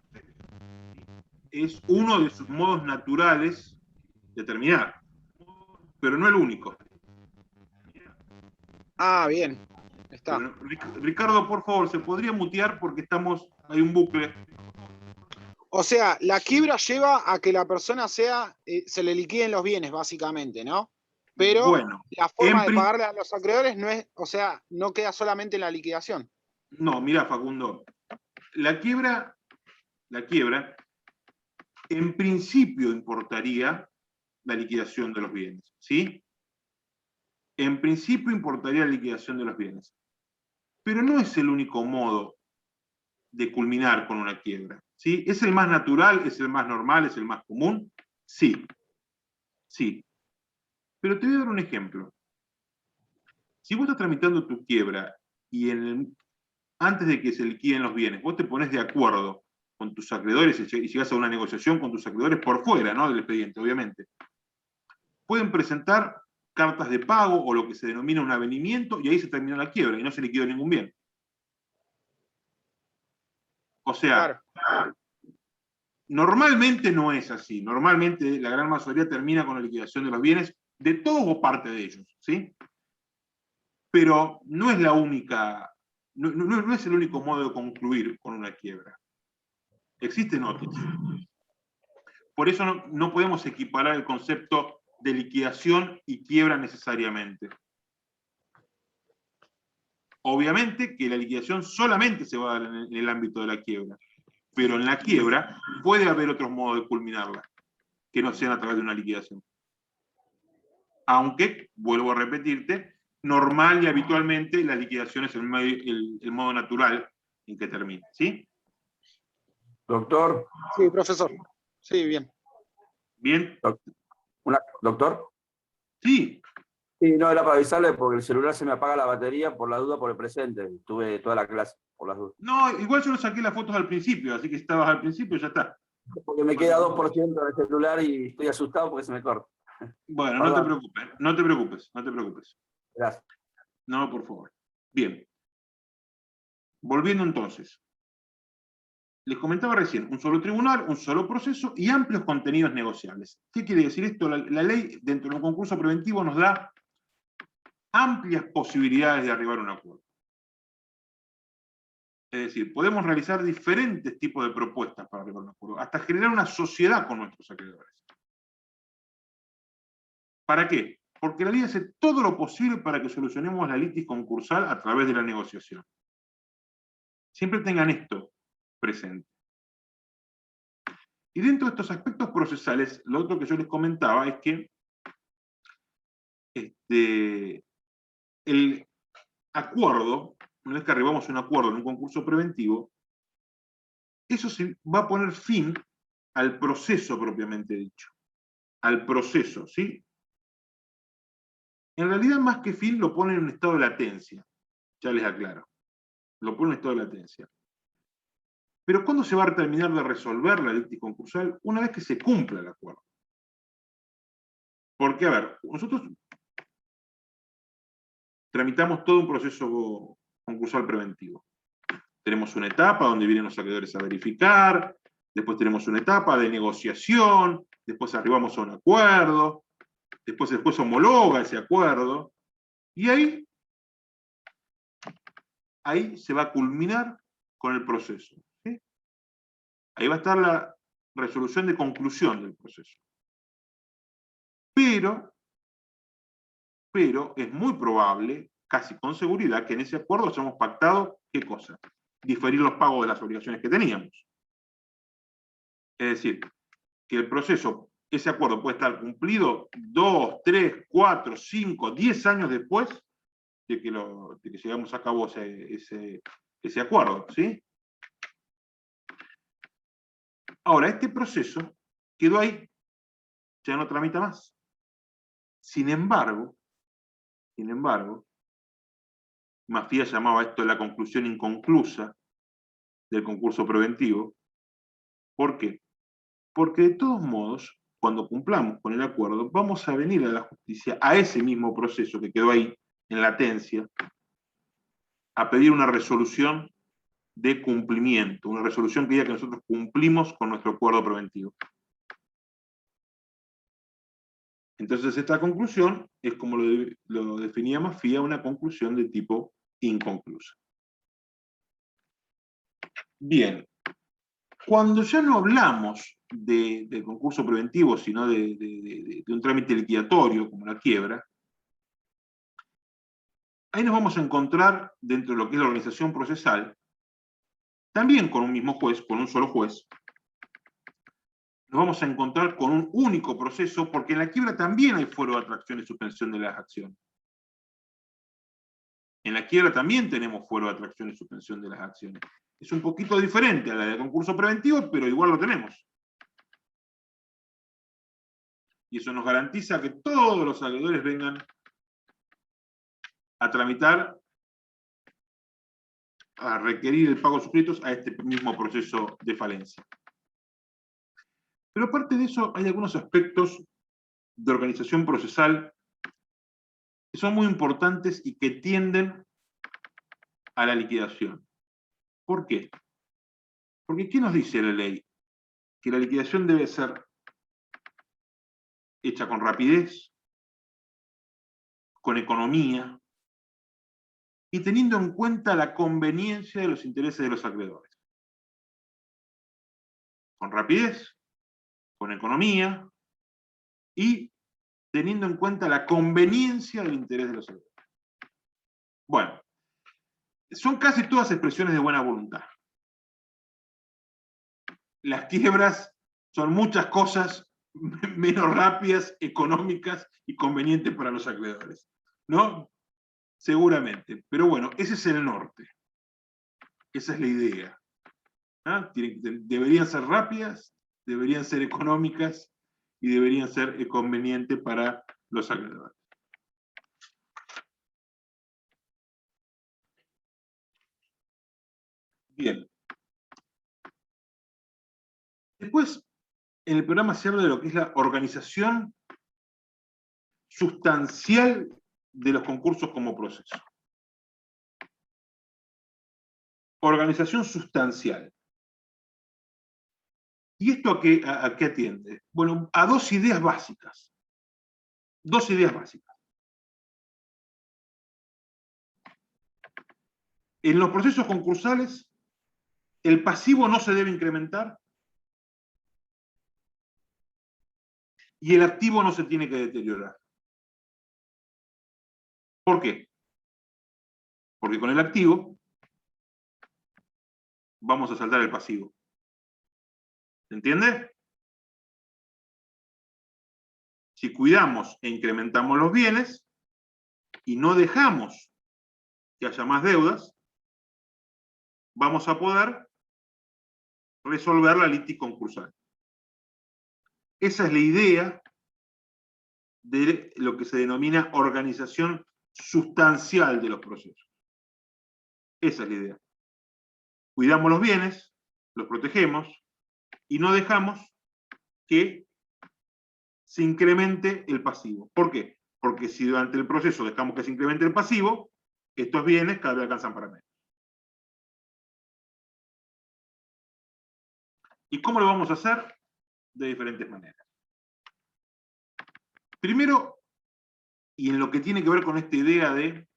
A: es uno de sus modos naturales de terminar, pero no el único.
D: Ah, bien. Está.
A: Pero, Ricardo, por favor, ¿se podría mutear porque hay un bucle?
D: O sea, la quiebra lleva a que la persona se le liquiden los bienes, básicamente, ¿no? pero
A: Bueno,
D: la forma
A: en
D: de
A: prin-
D: pagarle a los acreedores no es, o sea, no queda solamente en la liquidación.
A: no, mira, Facundo, la quiebra, en principio importaría la liquidación de los bienes, ¿sí? En principio importaría la liquidación de los bienes. Pero no es el único modo de culminar con una quiebra, ¿sí? ¿Es el más natural, es el más normal, es el más común? Sí, sí. Pero te voy a dar un ejemplo. Si vos estás tramitando tu quiebra y antes de que se liquiden los bienes, vos te pones de acuerdo con tus acreedores y llegas a una negociación con tus acreedores por fuera, ¿no?, del expediente, obviamente. Pueden presentar cartas de pago o lo que se denomina un avenimiento y ahí se terminó la quiebra y no se liquidó ningún bien. O sea,
D: Claro.
A: normalmente no es así. Normalmente la gran mayoría termina con la liquidación de los bienes de todos o parte de ellos, ¿sí? Pero no es la única, no es el único modo de concluir con una quiebra. Existen otros. Por eso no podemos equiparar el concepto de liquidación y quiebra necesariamente. Obviamente que la liquidación solamente se va a dar en el ámbito de la quiebra, pero en la quiebra puede haber otros modos de culminarla, que no sean a través de una liquidación. Aunque, vuelvo a repetirte, normal y habitualmente la liquidación es el modo natural en que termina, ¿sí?
F: Doctor,
D: Sí, profesor. Sí, bien.
A: ¿Bien?
F: doctor.
A: Sí.
F: Sí, no, era para avisarle porque el celular se me apaga la batería por la duda por el presente. Tuve toda la clase por las dudas.
A: No, igual yo no saqué las fotos al principio, así que si estabas al principio ya está.
F: Porque me queda 2% del celular y estoy asustado porque se me corta.
A: Bueno, no te preocupes, no te preocupes, no te preocupes.
F: Gracias.
A: No, por favor. Bien. Volviendo entonces. Les comentaba recién, un solo tribunal, un solo proceso y amplios contenidos negociables. ¿Qué quiere decir esto? La ley dentro de un concurso preventivo nos da amplias posibilidades de arribar a un acuerdo. Es decir, podemos realizar diferentes tipos de propuestas para arribar a un acuerdo, hasta generar una sociedad con nuestros acreedores. ¿Para qué? Porque la ley hace todo lo posible para que solucionemos la litis concursal a través de la negociación. Siempre tengan esto presente. Y dentro de estos aspectos procesales, lo otro que yo les comentaba es que el acuerdo, una vez que arribamos a un acuerdo en un concurso preventivo, eso se va a poner fin al proceso propiamente dicho. Al proceso, ¿sí? En realidad, más que fin, lo pone en un estado de latencia. Ya les aclaro. Lo pone en un estado de latencia. Pero ¿cuándo se va a terminar de resolver la litis concursal? Una vez que se cumpla el acuerdo. Porque, a ver, nosotros tramitamos todo un proceso concursal preventivo. Tenemos una etapa donde vienen los acreedores a verificar, después tenemos una etapa de negociación, después arribamos a un acuerdo, después homologa ese acuerdo, y ahí se va a culminar con el proceso, ¿sí? Ahí va a estar la resolución de conclusión del proceso. Pero es muy probable, casi con seguridad, que en ese acuerdo hayamos pactado, ¿qué cosa? Diferir los pagos de las obligaciones que teníamos. Es decir, que el proceso, ese acuerdo puede estar cumplido 2, 3, 4, 5, 10 años después de que llevamos a cabo ese acuerdo, ¿sí? Ahora, este proceso quedó ahí, ya no tramita más. Sin embargo, Mafía llamaba esto la conclusión inconclusa del concurso preventivo. ¿Por qué? Porque de todos modos, cuando cumplamos con el acuerdo, vamos a venir a la justicia, a ese mismo proceso que quedó ahí, en latencia, a pedir una resolución de cumplimiento, una resolución que diga que nosotros cumplimos con nuestro acuerdo preventivo. Entonces esta conclusión es, como lo definía Mafía, una conclusión de tipo inconclusa. Bien, cuando ya no hablamos del concurso preventivo, sino de un trámite liquidatorio, como la quiebra, ahí nos vamos a encontrar, dentro de lo que es la organización procesal, también con un mismo juez, con un solo juez, nos vamos a encontrar con un único proceso, porque en la quiebra también hay fuero de atracción y suspensión de las acciones. En la quiebra también tenemos fuero de atracción y suspensión de las acciones. Es un poquito diferente a la de concurso preventivo, pero igual lo tenemos. Y eso nos garantiza que todos los acreedores vengan a tramitar, a requerir el pago de suscritos a este mismo proceso de falencia. Pero aparte de eso, hay algunos aspectos de organización procesal que son muy importantes y que tienden a la liquidación. ¿Por qué? Porque ¿qué nos dice la ley? Que la liquidación debe ser hecha con rapidez, con economía, y teniendo en cuenta la conveniencia de los intereses de los acreedores. Con rapidez, con economía, y teniendo en cuenta la conveniencia del interés de los acreedores. Bueno, son casi todas expresiones de buena voluntad. Las quiebras son muchas cosas menos rápidas, económicas y convenientes para los acreedores, ¿no? Seguramente. Pero bueno, ese es el norte. Esa es la idea. ¿Ah? Deberían ser rápidas, deberían ser económicas y deberían ser convenientes para los acreedores. Bien. Después, en el programa se habla de lo que es la organización sustancial de los concursos como proceso. Organización sustancial. ¿Y esto a qué atiende? Bueno, a dos ideas básicas. Dos ideas básicas. En los procesos concursales, el pasivo no se debe incrementar y el activo no se tiene que deteriorar. ¿Por qué? Porque con el activo vamos a saltar el pasivo. ¿Se entiende? Si cuidamos e incrementamos los bienes y no dejamos que haya más deudas, vamos a poder resolver la litis concursal. Esa es la idea de lo que se denomina organización sustancial de los procesos. Esa es la idea. Cuidamos los bienes, los protegemos y no dejamos que se incremente el pasivo. ¿Por qué? Porque si durante el proceso dejamos que se incremente el pasivo, estos bienes cada vez alcanzan para menos. ¿Y cómo lo vamos a hacer? De diferentes maneras. Primero, y en lo que tiene que ver con esta idea de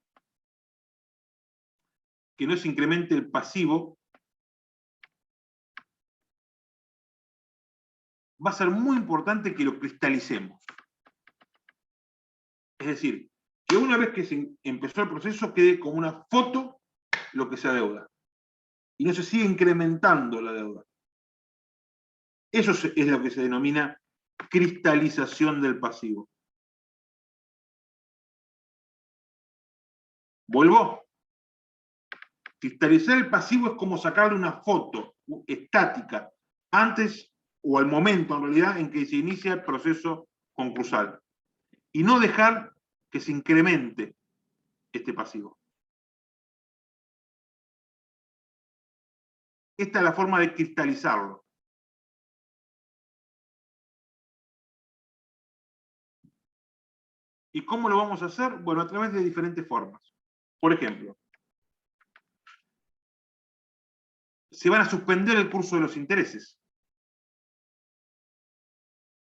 A: que no se incremente el pasivo, va a ser muy importante que lo cristalicemos. Es decir, que una vez que se empezó el proceso quede como una foto lo que se adeuda. Y no se siga incrementando la deuda. Eso es lo que se denomina cristalización del pasivo. Vuelvo. Cristalizar el pasivo es como sacarle una foto estática antes o al momento, en realidad, en que se inicia el proceso concursal. Y no dejar que se incremente este pasivo. Esta es la forma de cristalizarlo. ¿Y cómo lo vamos a hacer? Bueno, a través de diferentes formas. Por ejemplo, se van a suspender el curso de los intereses.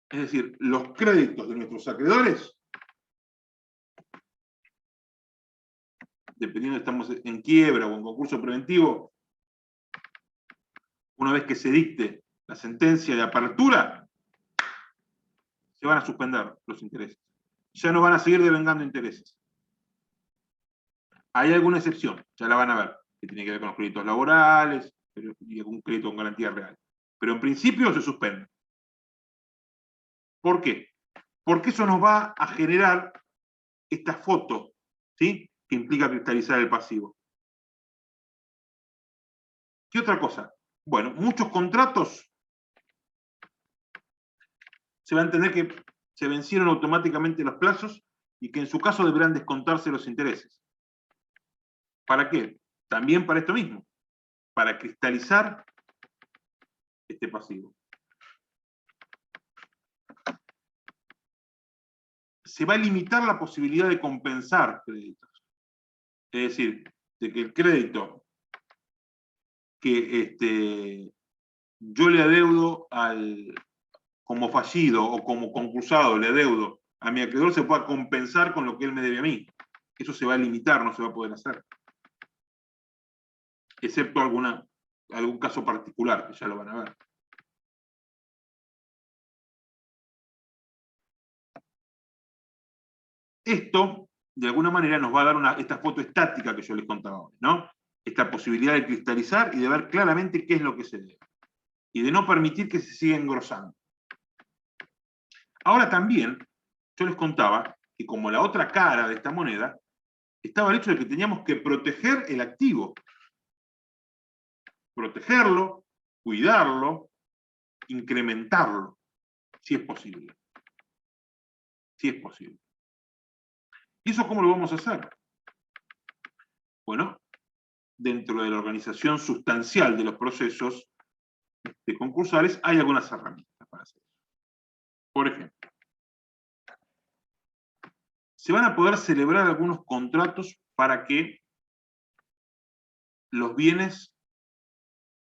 A: Es decir, los créditos de nuestros acreedores, dependiendo si estamos en quiebra o en concurso preventivo, una vez que se dicte la sentencia de apertura, se van a suspender los intereses. Ya no van a seguir devengando intereses. Hay alguna excepción, ya la van a ver, que tiene que ver con los créditos laborales y algún crédito con garantía real. Pero en principio se suspende. ¿Por qué? Porque eso nos va a generar esta foto, ¿sí? Que implica cristalizar el pasivo. ¿Qué otra cosa? Bueno, muchos contratos se va a entender que se vencieron automáticamente los plazos y que en su caso deberán descontarse los intereses. ¿Para qué? También para esto mismo, para cristalizar este pasivo. Se va a limitar la posibilidad de compensar créditos. Es decir, de que el crédito que yo le adeudo como fallido o como concursado, le adeudo a mi acreedor, se pueda compensar con lo que él me debe a mí. Eso se va a limitar, no se va a poder hacer. Excepto algún caso particular, que ya lo van a ver. Esto, de alguna manera, nos va a dar esta foto estática que yo les contaba hoy, ¿no? Esta posibilidad de cristalizar y de ver claramente qué es lo que se debe. Y de no permitir que se siga engrosando. Ahora también, yo les contaba que como la otra cara de esta moneda, estaba el hecho de que teníamos que proteger el activo. Protegerlo, cuidarlo, incrementarlo, si es posible. Si es posible. ¿Y eso cómo lo vamos a hacer? Bueno, dentro de la organización sustancial de los procesos concursales hay algunas herramientas para hacer eso. Por ejemplo, se van a poder celebrar algunos contratos para que los bienes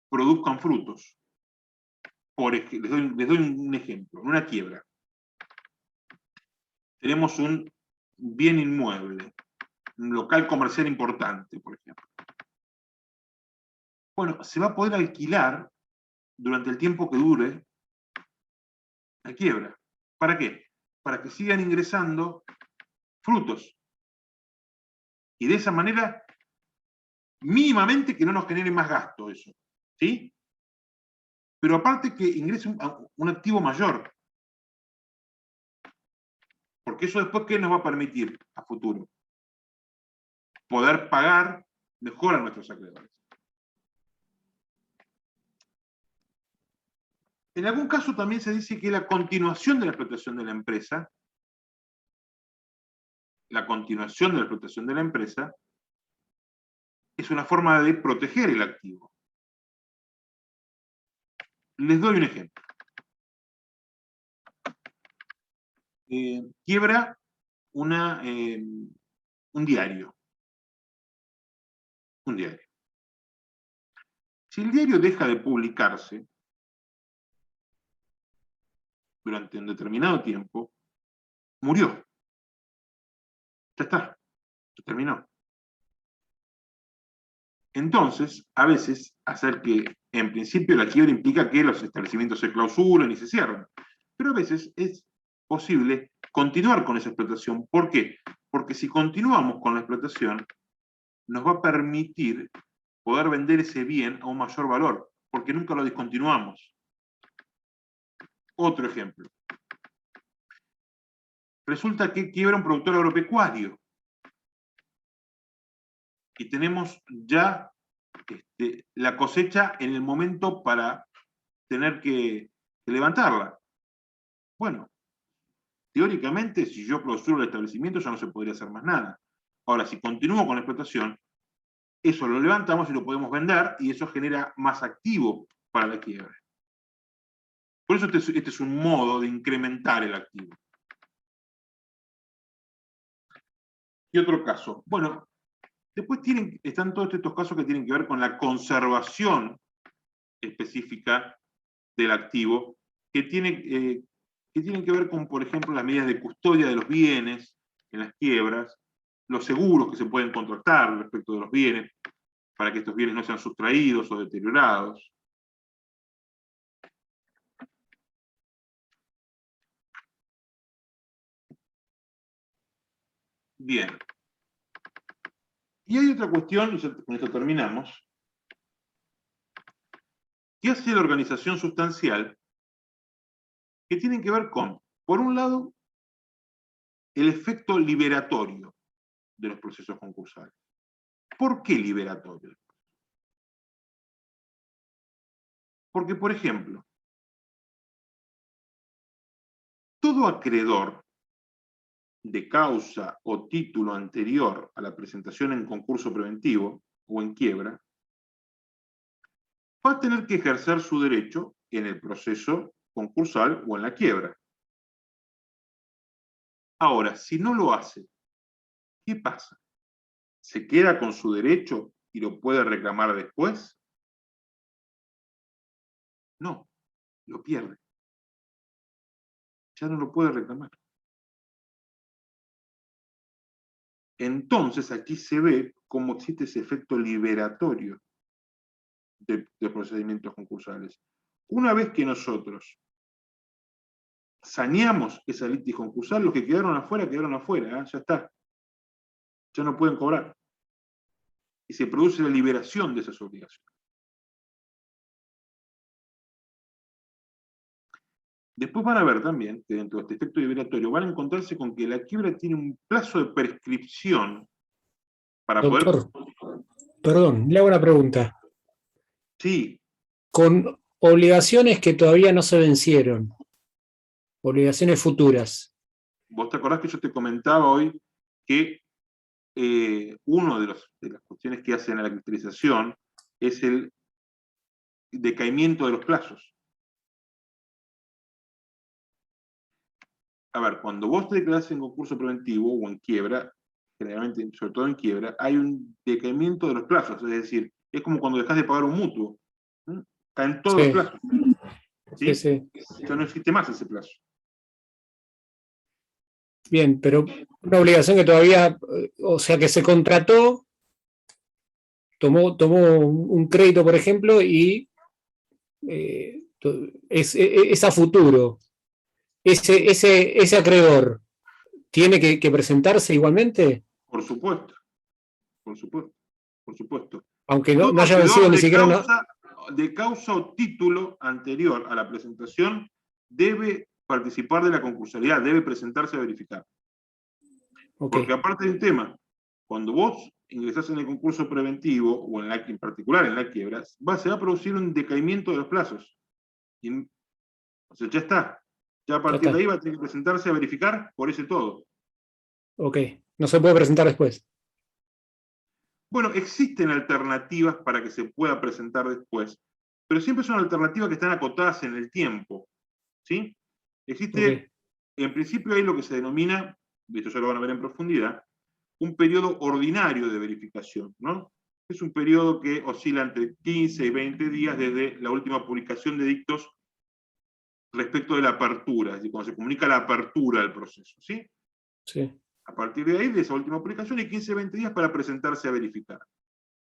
A: produzcan frutos. Les doy un ejemplo, en una quiebra. Tenemos un bien inmueble, un local comercial importante, por ejemplo. Bueno, se va a poder alquilar durante el tiempo que dure la quiebra. ¿Para qué? Para que sigan ingresando frutos. Y de esa manera, mínimamente que no nos genere más gasto eso. ¿Sí? Pero aparte que ingrese un activo mayor. Porque eso después, ¿qué nos va a permitir a futuro? Poder pagar mejor a nuestros acreedores. En algún caso también se dice que la continuación de la explotación de la empresa, es una forma de proteger el activo. Les doy un ejemplo. Quiebra un diario. Un diario. Si el diario deja de publicarse durante un determinado tiempo, murió. Ya está. Se terminó. Entonces, a veces, hacer que, en principio, la quiebra implica que los establecimientos se clausuren y se cierren. Pero a veces es posible continuar con esa explotación. ¿Por qué? Porque si continuamos con la explotación, nos va a permitir poder vender ese bien a un mayor valor, porque nunca lo discontinuamos. Otro ejemplo. Resulta que quiebra un productor agropecuario. Y tenemos ya la cosecha en el momento para tener que levantarla. Bueno, teóricamente, si yo clausuro el establecimiento, ya no se podría hacer más nada. Ahora, si continúo con la explotación, eso lo levantamos y lo podemos vender, y eso genera más activo para la quiebra. Por eso este es un modo de incrementar el activo. ¿Y otro caso? Bueno, después están todos estos casos que tienen que ver con la conservación específica del activo, que tienen que ver con, por ejemplo, las medidas de custodia de los bienes en las quiebras, los seguros que se pueden contratar respecto de los bienes, para que estos bienes no sean sustraídos o deteriorados. Bien. Y hay otra cuestión, y ya con esto terminamos. ¿Qué hace la organización sustancial? Que tienen que ver con, por un lado, el efecto liberatorio de los procesos concursales. ¿Por qué liberatorio? Porque, por ejemplo, todo acreedor de causa o título anterior a la presentación en concurso preventivo o en quiebra, va a tener que ejercer su derecho en el proceso concursal o en la quiebra. Ahora, si no lo hace, ¿qué pasa? ¿Se queda con su derecho y lo puede reclamar después? No, lo pierde. Ya no lo puede reclamar. Entonces aquí se ve cómo existe ese efecto liberatorio de procedimientos concursales. Una vez que nosotros saneamos esa litis concursal, los que quedaron afuera, ¿eh? Ya está. Ya no pueden cobrar. Y se produce la liberación de esas obligaciones. Después van a ver también que dentro de este efecto liberatorio van a encontrarse con que la quiebra tiene un plazo de prescripción para
G: Doctor,
A: poder...
G: perdón, le hago una pregunta.
A: Sí,
G: Con obligaciones que todavía no se vencieron, obligaciones futuras.
A: vos te acordás que yo te comentaba hoy que uno de las cuestiones que hacen a la cristalización es el decaimiento de los plazos. A ver, cuando vos te declarás en concurso preventivo o en quiebra, generalmente, sobre todo en quiebra, hay un decaimiento de los plazos, es decir, es como cuando dejas de pagar un mutuo. Caen todos los plazos. ¿Sí?
G: Sí.
A: Ya no existe más ese plazo.
G: Bien, pero una obligación que todavía, o sea, que se contrató, tomó un crédito, por ejemplo, y es a futuro. Ese acreedor tiene que presentarse igualmente,
A: Por supuesto. Por supuesto. Por supuesto.
G: aunque
A: Todo
G: no haya vencido
A: acreedor
G: ni siquiera
A: de causa o título anterior a la presentación debe participar de la concursalidad, debe presentarse a verificar.
G: Okay.
A: Porque aparte del tema, cuando vos ingresás en el concurso preventivo, o en particular en la quiebra, se va a producir un decaimiento de los plazos. O sea, ya está. Ya a partir de ahí va a tener que presentarse a verificar por ese todo.
G: Ok, no se puede presentar después.
A: Bueno, existen alternativas para que se pueda presentar después, pero siempre son alternativas que están acotadas en el tiempo. ¿Sí? Existe, en principio, hay lo que se denomina, y esto ya lo van a ver en profundidad, un periodo ordinario de verificación, ¿no? Es un periodo que oscila entre 15 y 20 días desde la última publicación de dictos respecto de la apertura, es decir, cuando se comunica la apertura del proceso, ¿sí?
G: Sí.
A: A partir de ahí, de esa última publicación, hay 15 o 20 días para presentarse a verificar.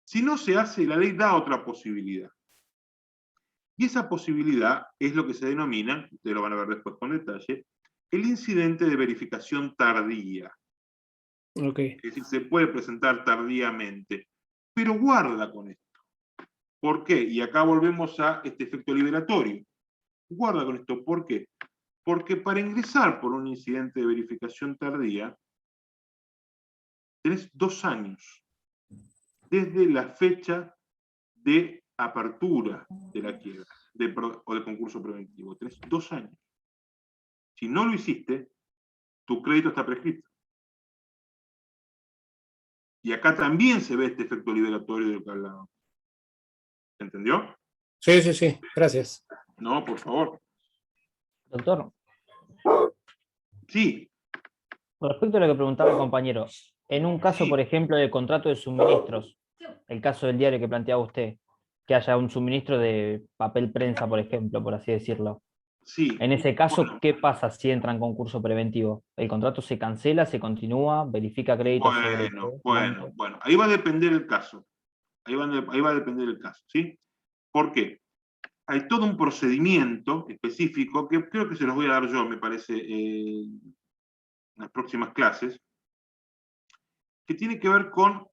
A: Si no se hace, la ley da otra posibilidad. Y esa posibilidad es lo que se denomina, ustedes lo van a ver después con detalle, el incidente de verificación tardía.
G: Okay.
A: Es decir, se puede presentar tardíamente. Pero guarda con esto. ¿Por qué? Y acá volvemos a este efecto liberatorio. Guarda con esto. ¿Por qué? Porque para ingresar por un incidente de verificación tardía, tenés 2 años. Desde la fecha de apertura de la quiebra o de concurso preventivo. Tenés 2 años. Si no lo hiciste, tu crédito está prescrito. Y acá también se ve este efecto liberatorio del que hablábamos. ¿Se entendió?
G: Sí, gracias.
A: No, por favor.
H: Doctor,
A: Sí.
H: con respecto a lo que preguntaba el compañero, en un caso,
A: Sí.
H: por ejemplo, de contrato de suministros, el caso del diario que planteaba usted, que haya un suministro de papel prensa, por ejemplo, por así decirlo.
A: Sí.
H: En ese caso,
A: Bueno.
H: ¿qué pasa si entra en concurso preventivo? ¿El contrato se cancela, se continúa, verifica créditos sobre
A: Bueno. Ahí va a depender el caso. Ahí va a depender el caso, ¿sí? ¿Por qué? Hay todo un procedimiento específico que creo que se los voy a dar yo, me parece, en las próximas clases, que tiene que ver con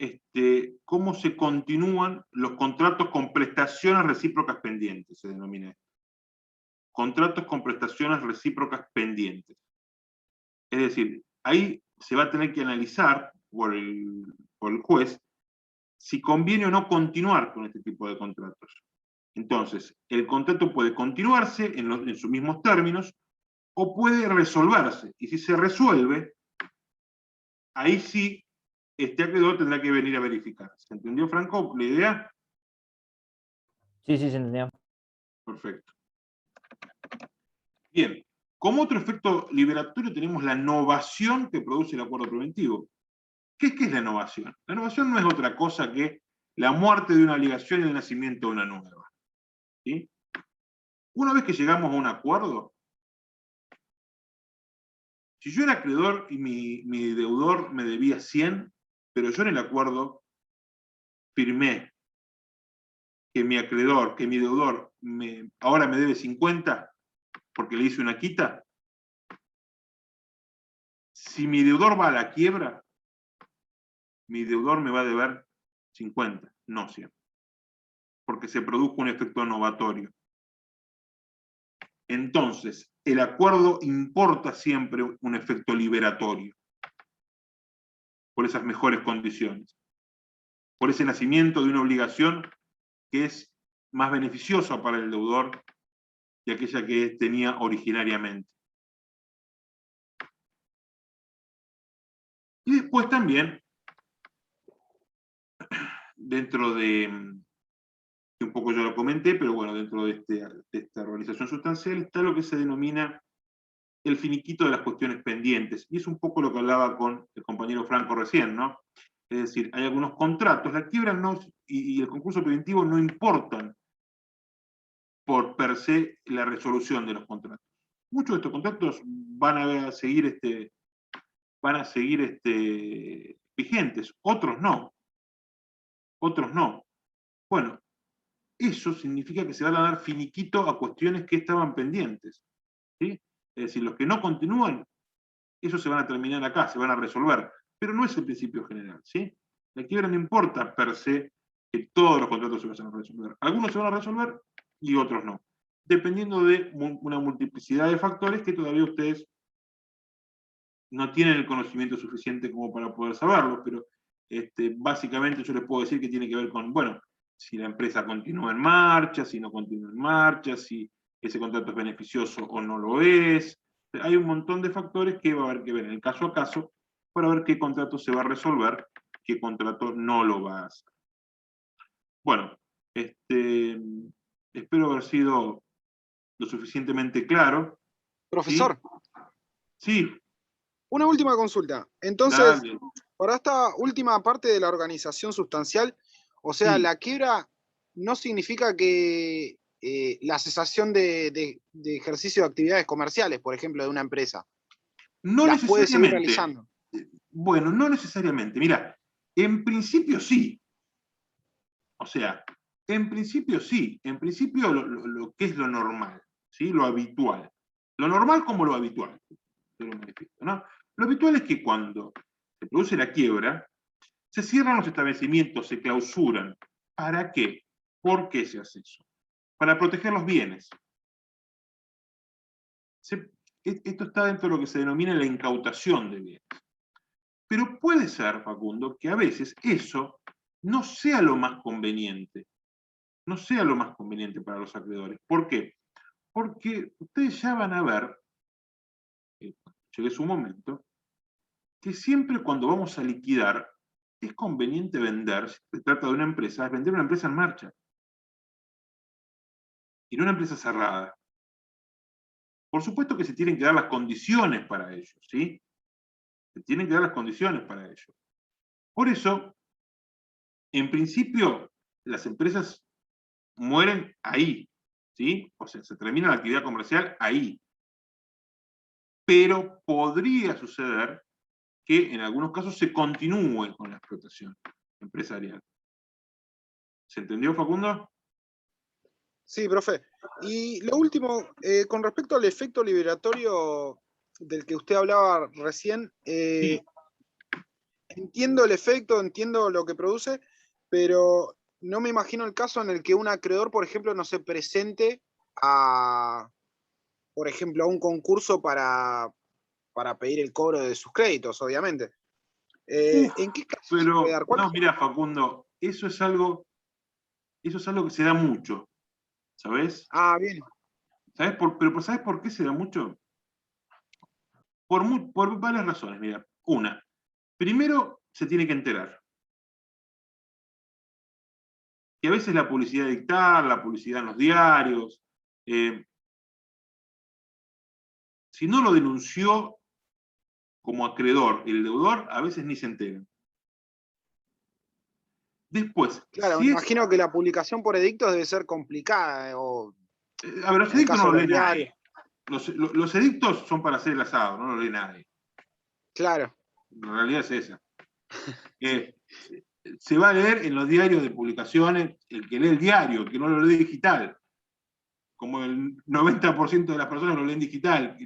A: cómo se continúan los contratos con prestaciones recíprocas pendientes, se denomina esto. Contratos con prestaciones recíprocas pendientes. Es decir, ahí se va a tener que analizar por el juez si conviene o no continuar con este tipo de contratos. Entonces, el contrato puede continuarse en sus mismos términos o puede resolverse. Y si se resuelve, ahí sí, este acreedor tendrá que venir a verificar. ¿Se entendió, Franco, la idea?
H: Sí, sí, se entendió.
A: Perfecto. Bien, como otro efecto liberatorio tenemos la novación que produce el acuerdo preventivo. ¿Qué es la novación? La novación no es otra cosa que la muerte de una obligación y el nacimiento de una nueva. ¿Sí? Una vez que llegamos a un acuerdo, si yo era acreedor y mi deudor me debía 100, pero yo en el acuerdo firmé que mi acreedor, que mi deudor ahora me debe 50 porque le hice una quita, si mi deudor va a la quiebra, mi deudor me va a deber 50, no 100, porque se produjo un efecto novatorio. Entonces, el acuerdo importa siempre un efecto liberatorio, por esas mejores condiciones, por ese nacimiento de una obligación que es más beneficiosa para el deudor que aquella que tenía originariamente. Y después también, dentro de, un poco yo lo comenté, pero bueno, dentro de esta organización sustancial está lo que se denomina el finiquito de las cuestiones pendientes, y es un poco lo que hablaba con el compañero Franco recién, ¿no? Es decir, hay algunos contratos, la quiebra y el concurso preventivo no importan por per se la resolución de los contratos. Muchos de estos contratos van a seguir vigentes, otros no. Otros no. Bueno, eso significa que se van a dar finiquito a cuestiones que estaban pendientes. ¿Sí? Es decir, los que no continúan, esos se van a terminar acá, se van a resolver. Pero no es el principio general. ¿Sí? La quiebra no importa per se que todos los contratos se vayan a resolver. Algunos se van a resolver y otros no. Dependiendo de una multiplicidad de factores que todavía ustedes no tienen el conocimiento suficiente como para poder saberlo, pero básicamente yo les puedo decir que tiene que ver con, bueno, si la empresa continúa en marcha, si no continúa en marcha, si ese contrato es beneficioso o no lo es. Hay un montón de factores que va a haber que ver en el caso a caso para ver qué contrato se va a resolver, qué contrato no lo va a hacer. Bueno, espero haber sido lo suficientemente claro.
D: Profesor,
A: Sí,
D: una última consulta. Entonces,
A: dale.
D: para esta última parte de la organización sustancial, o sea,
A: Sí.
D: la quiebra no significa que la cesación de ejercicio de actividades comerciales, por ejemplo, de una empresa,
A: No
D: las puede seguir
A: necesariamente.
D: realizando.
A: Bueno, no necesariamente. Mira, en principio sí. O sea, en principio sí. En principio lo que es lo normal, ¿sí? Lo habitual. Lo normal como lo habitual. Yo lo manifiesto, ¿no? Lo habitual es que cuando se produce la quiebra, se cierran los establecimientos, se clausuran. ¿Para qué? ¿Por qué se hace eso? Para proteger los bienes. Esto está dentro de lo que se denomina la incautación de bienes. Pero puede ser, Facundo, que a veces eso no sea lo más conveniente. No sea lo más conveniente para los acreedores. ¿Por qué? Porque ustedes ya van a ver, llegue su momento, que siempre cuando vamos a liquidar, es conveniente vender, si se trata de una empresa, es vender una empresa en marcha. Y no una empresa cerrada. Por supuesto que se tienen que dar las condiciones para ello, ¿sí? Se tienen que dar las condiciones para ello. Por eso, en principio, las empresas mueren ahí, ¿sí? O sea, se termina la actividad comercial ahí. Pero podría suceder que en algunos casos se continúe con la explotación empresarial. ¿Se entendió, Facundo?
D: Sí, profe. Y lo último, con respecto al efecto liberatorio del que usted hablaba recién,
A: Sí.
D: entiendo el efecto, entiendo lo que produce, pero no me imagino el caso en el que un acreedor, por ejemplo, no se presente a, por ejemplo, a un concurso para pedir el cobro de sus créditos, obviamente. ¿En qué caso se
A: Pero,
D: puede dar? ¿Cuál
A: no,
D: es?
A: mira, Facundo, eso es algo que se da mucho, ¿sabes?
D: Ah, bien.
A: Pero ¿sabes por qué se da mucho? Por varias razones, mira. Una, primero se tiene que enterar. Y a veces la publicidad dictar, la publicidad en los diarios, si no lo denunció como acreedor el deudor, a veces ni se enteran. Después,
D: Claro, me imagino que la publicación por edictos debe ser complicada, o
A: a ver, los
D: en el
A: edictos
D: caso
A: no
D: de
A: los
D: los
A: lee nadie.
D: diarios.
A: Los edictos son para hacer el asado, no lo lee nadie.
D: Claro,
A: La realidad es esa. Se va a leer en los diarios de publicaciones el que lee el diario, el que no lo lee digital. Como el 90% de las personas lo leen digital.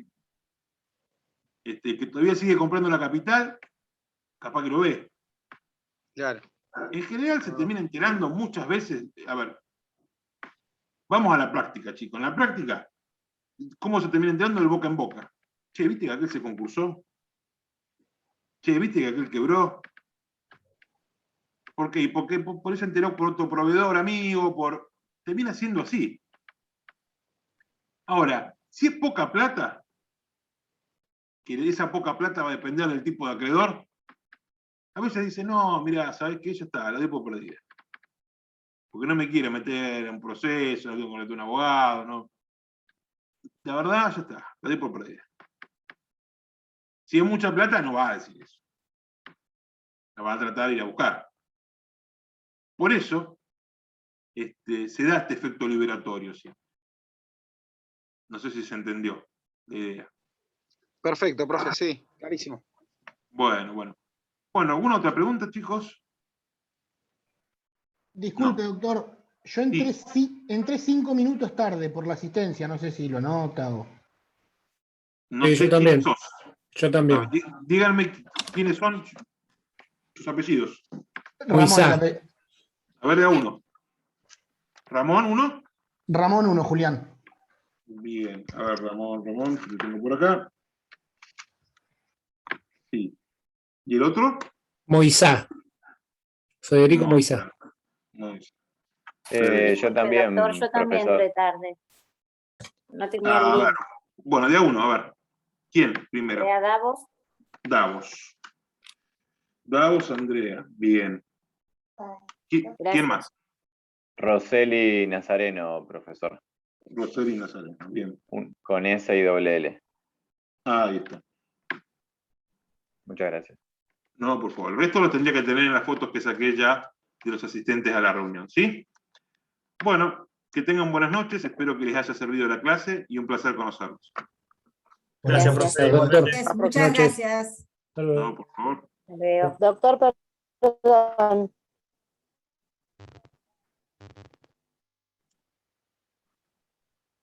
A: Que todavía sigue comprando La Capital, capaz que lo ve.
D: claro.
A: En general se termina enterando muchas veces. A ver, vamos a la práctica, chicos. En la práctica, ¿cómo se termina enterando? El boca en boca. Che, ¿viste que aquel se concursó? Che, ¿viste que aquel quebró? ¿Por qué? Porque por eso se enteró por otro proveedor, amigo, termina siendo así. Ahora, si es poca plata, que de esa poca plata va a depender del tipo de acreedor, a veces dice, no, mira, ¿sabes qué? Ya está, la doy por perdida. Porque no me quiero meter en un proceso, no tengo que meter un abogado, no. La verdad, ya está, la doy por perdida. Si es mucha plata, no va a decir eso. La va a tratar de ir a buscar. Por eso, se da este efecto liberatorio siempre. No sé si se entendió la idea.
D: Perfecto, profe, sí, clarísimo.
A: Bueno, bueno. Bueno, ¿alguna otra pregunta, chicos?
I: Disculpe,
A: No.
I: doctor. Yo entré 5 minutos tarde por la asistencia, no sé si lo nota o...
A: No
G: Sí,
A: sé
G: yo también.
A: quiénes sos.
G: Yo también.
A: Díganme quiénes son sus apellidos.
G: Moisá.
A: A ver, de a uno. Ramón, uno.
I: Ramón 1, Julián.
A: Bien, a ver, Ramón, que lo tengo por acá. Sí. ¿Y el otro?
G: Moisá. Federico
A: No,
G: Moisá.
A: Moisés.
J: Yo también,
K: Doctor, yo también
J: profesor.
K: entré tarde. No tenía el
A: A
K: link.
A: ver. Bueno, de a uno, a ver. ¿Quién primero?
K: Andrea Davos.
A: Davos. Davos, Andrea. Bien. ¿Quién
K: Gracias.
A: más?
J: Roseli Nazareno, profesor.
A: Roseli Nazareno. Bien.
J: Con S y doble L.
A: Ahí está.
J: Muchas gracias.
A: No, por favor. El resto lo tendría que tener en las fotos que saqué ya de los asistentes a la reunión, ¿sí? Bueno, que tengan buenas noches. Espero que les haya servido la clase y un placer conocerlos.
G: Gracias, profesor. Doctor.
B: Muchas gracias.
G: Hasta luego.
A: No, por favor.
K: Doctor, perdón.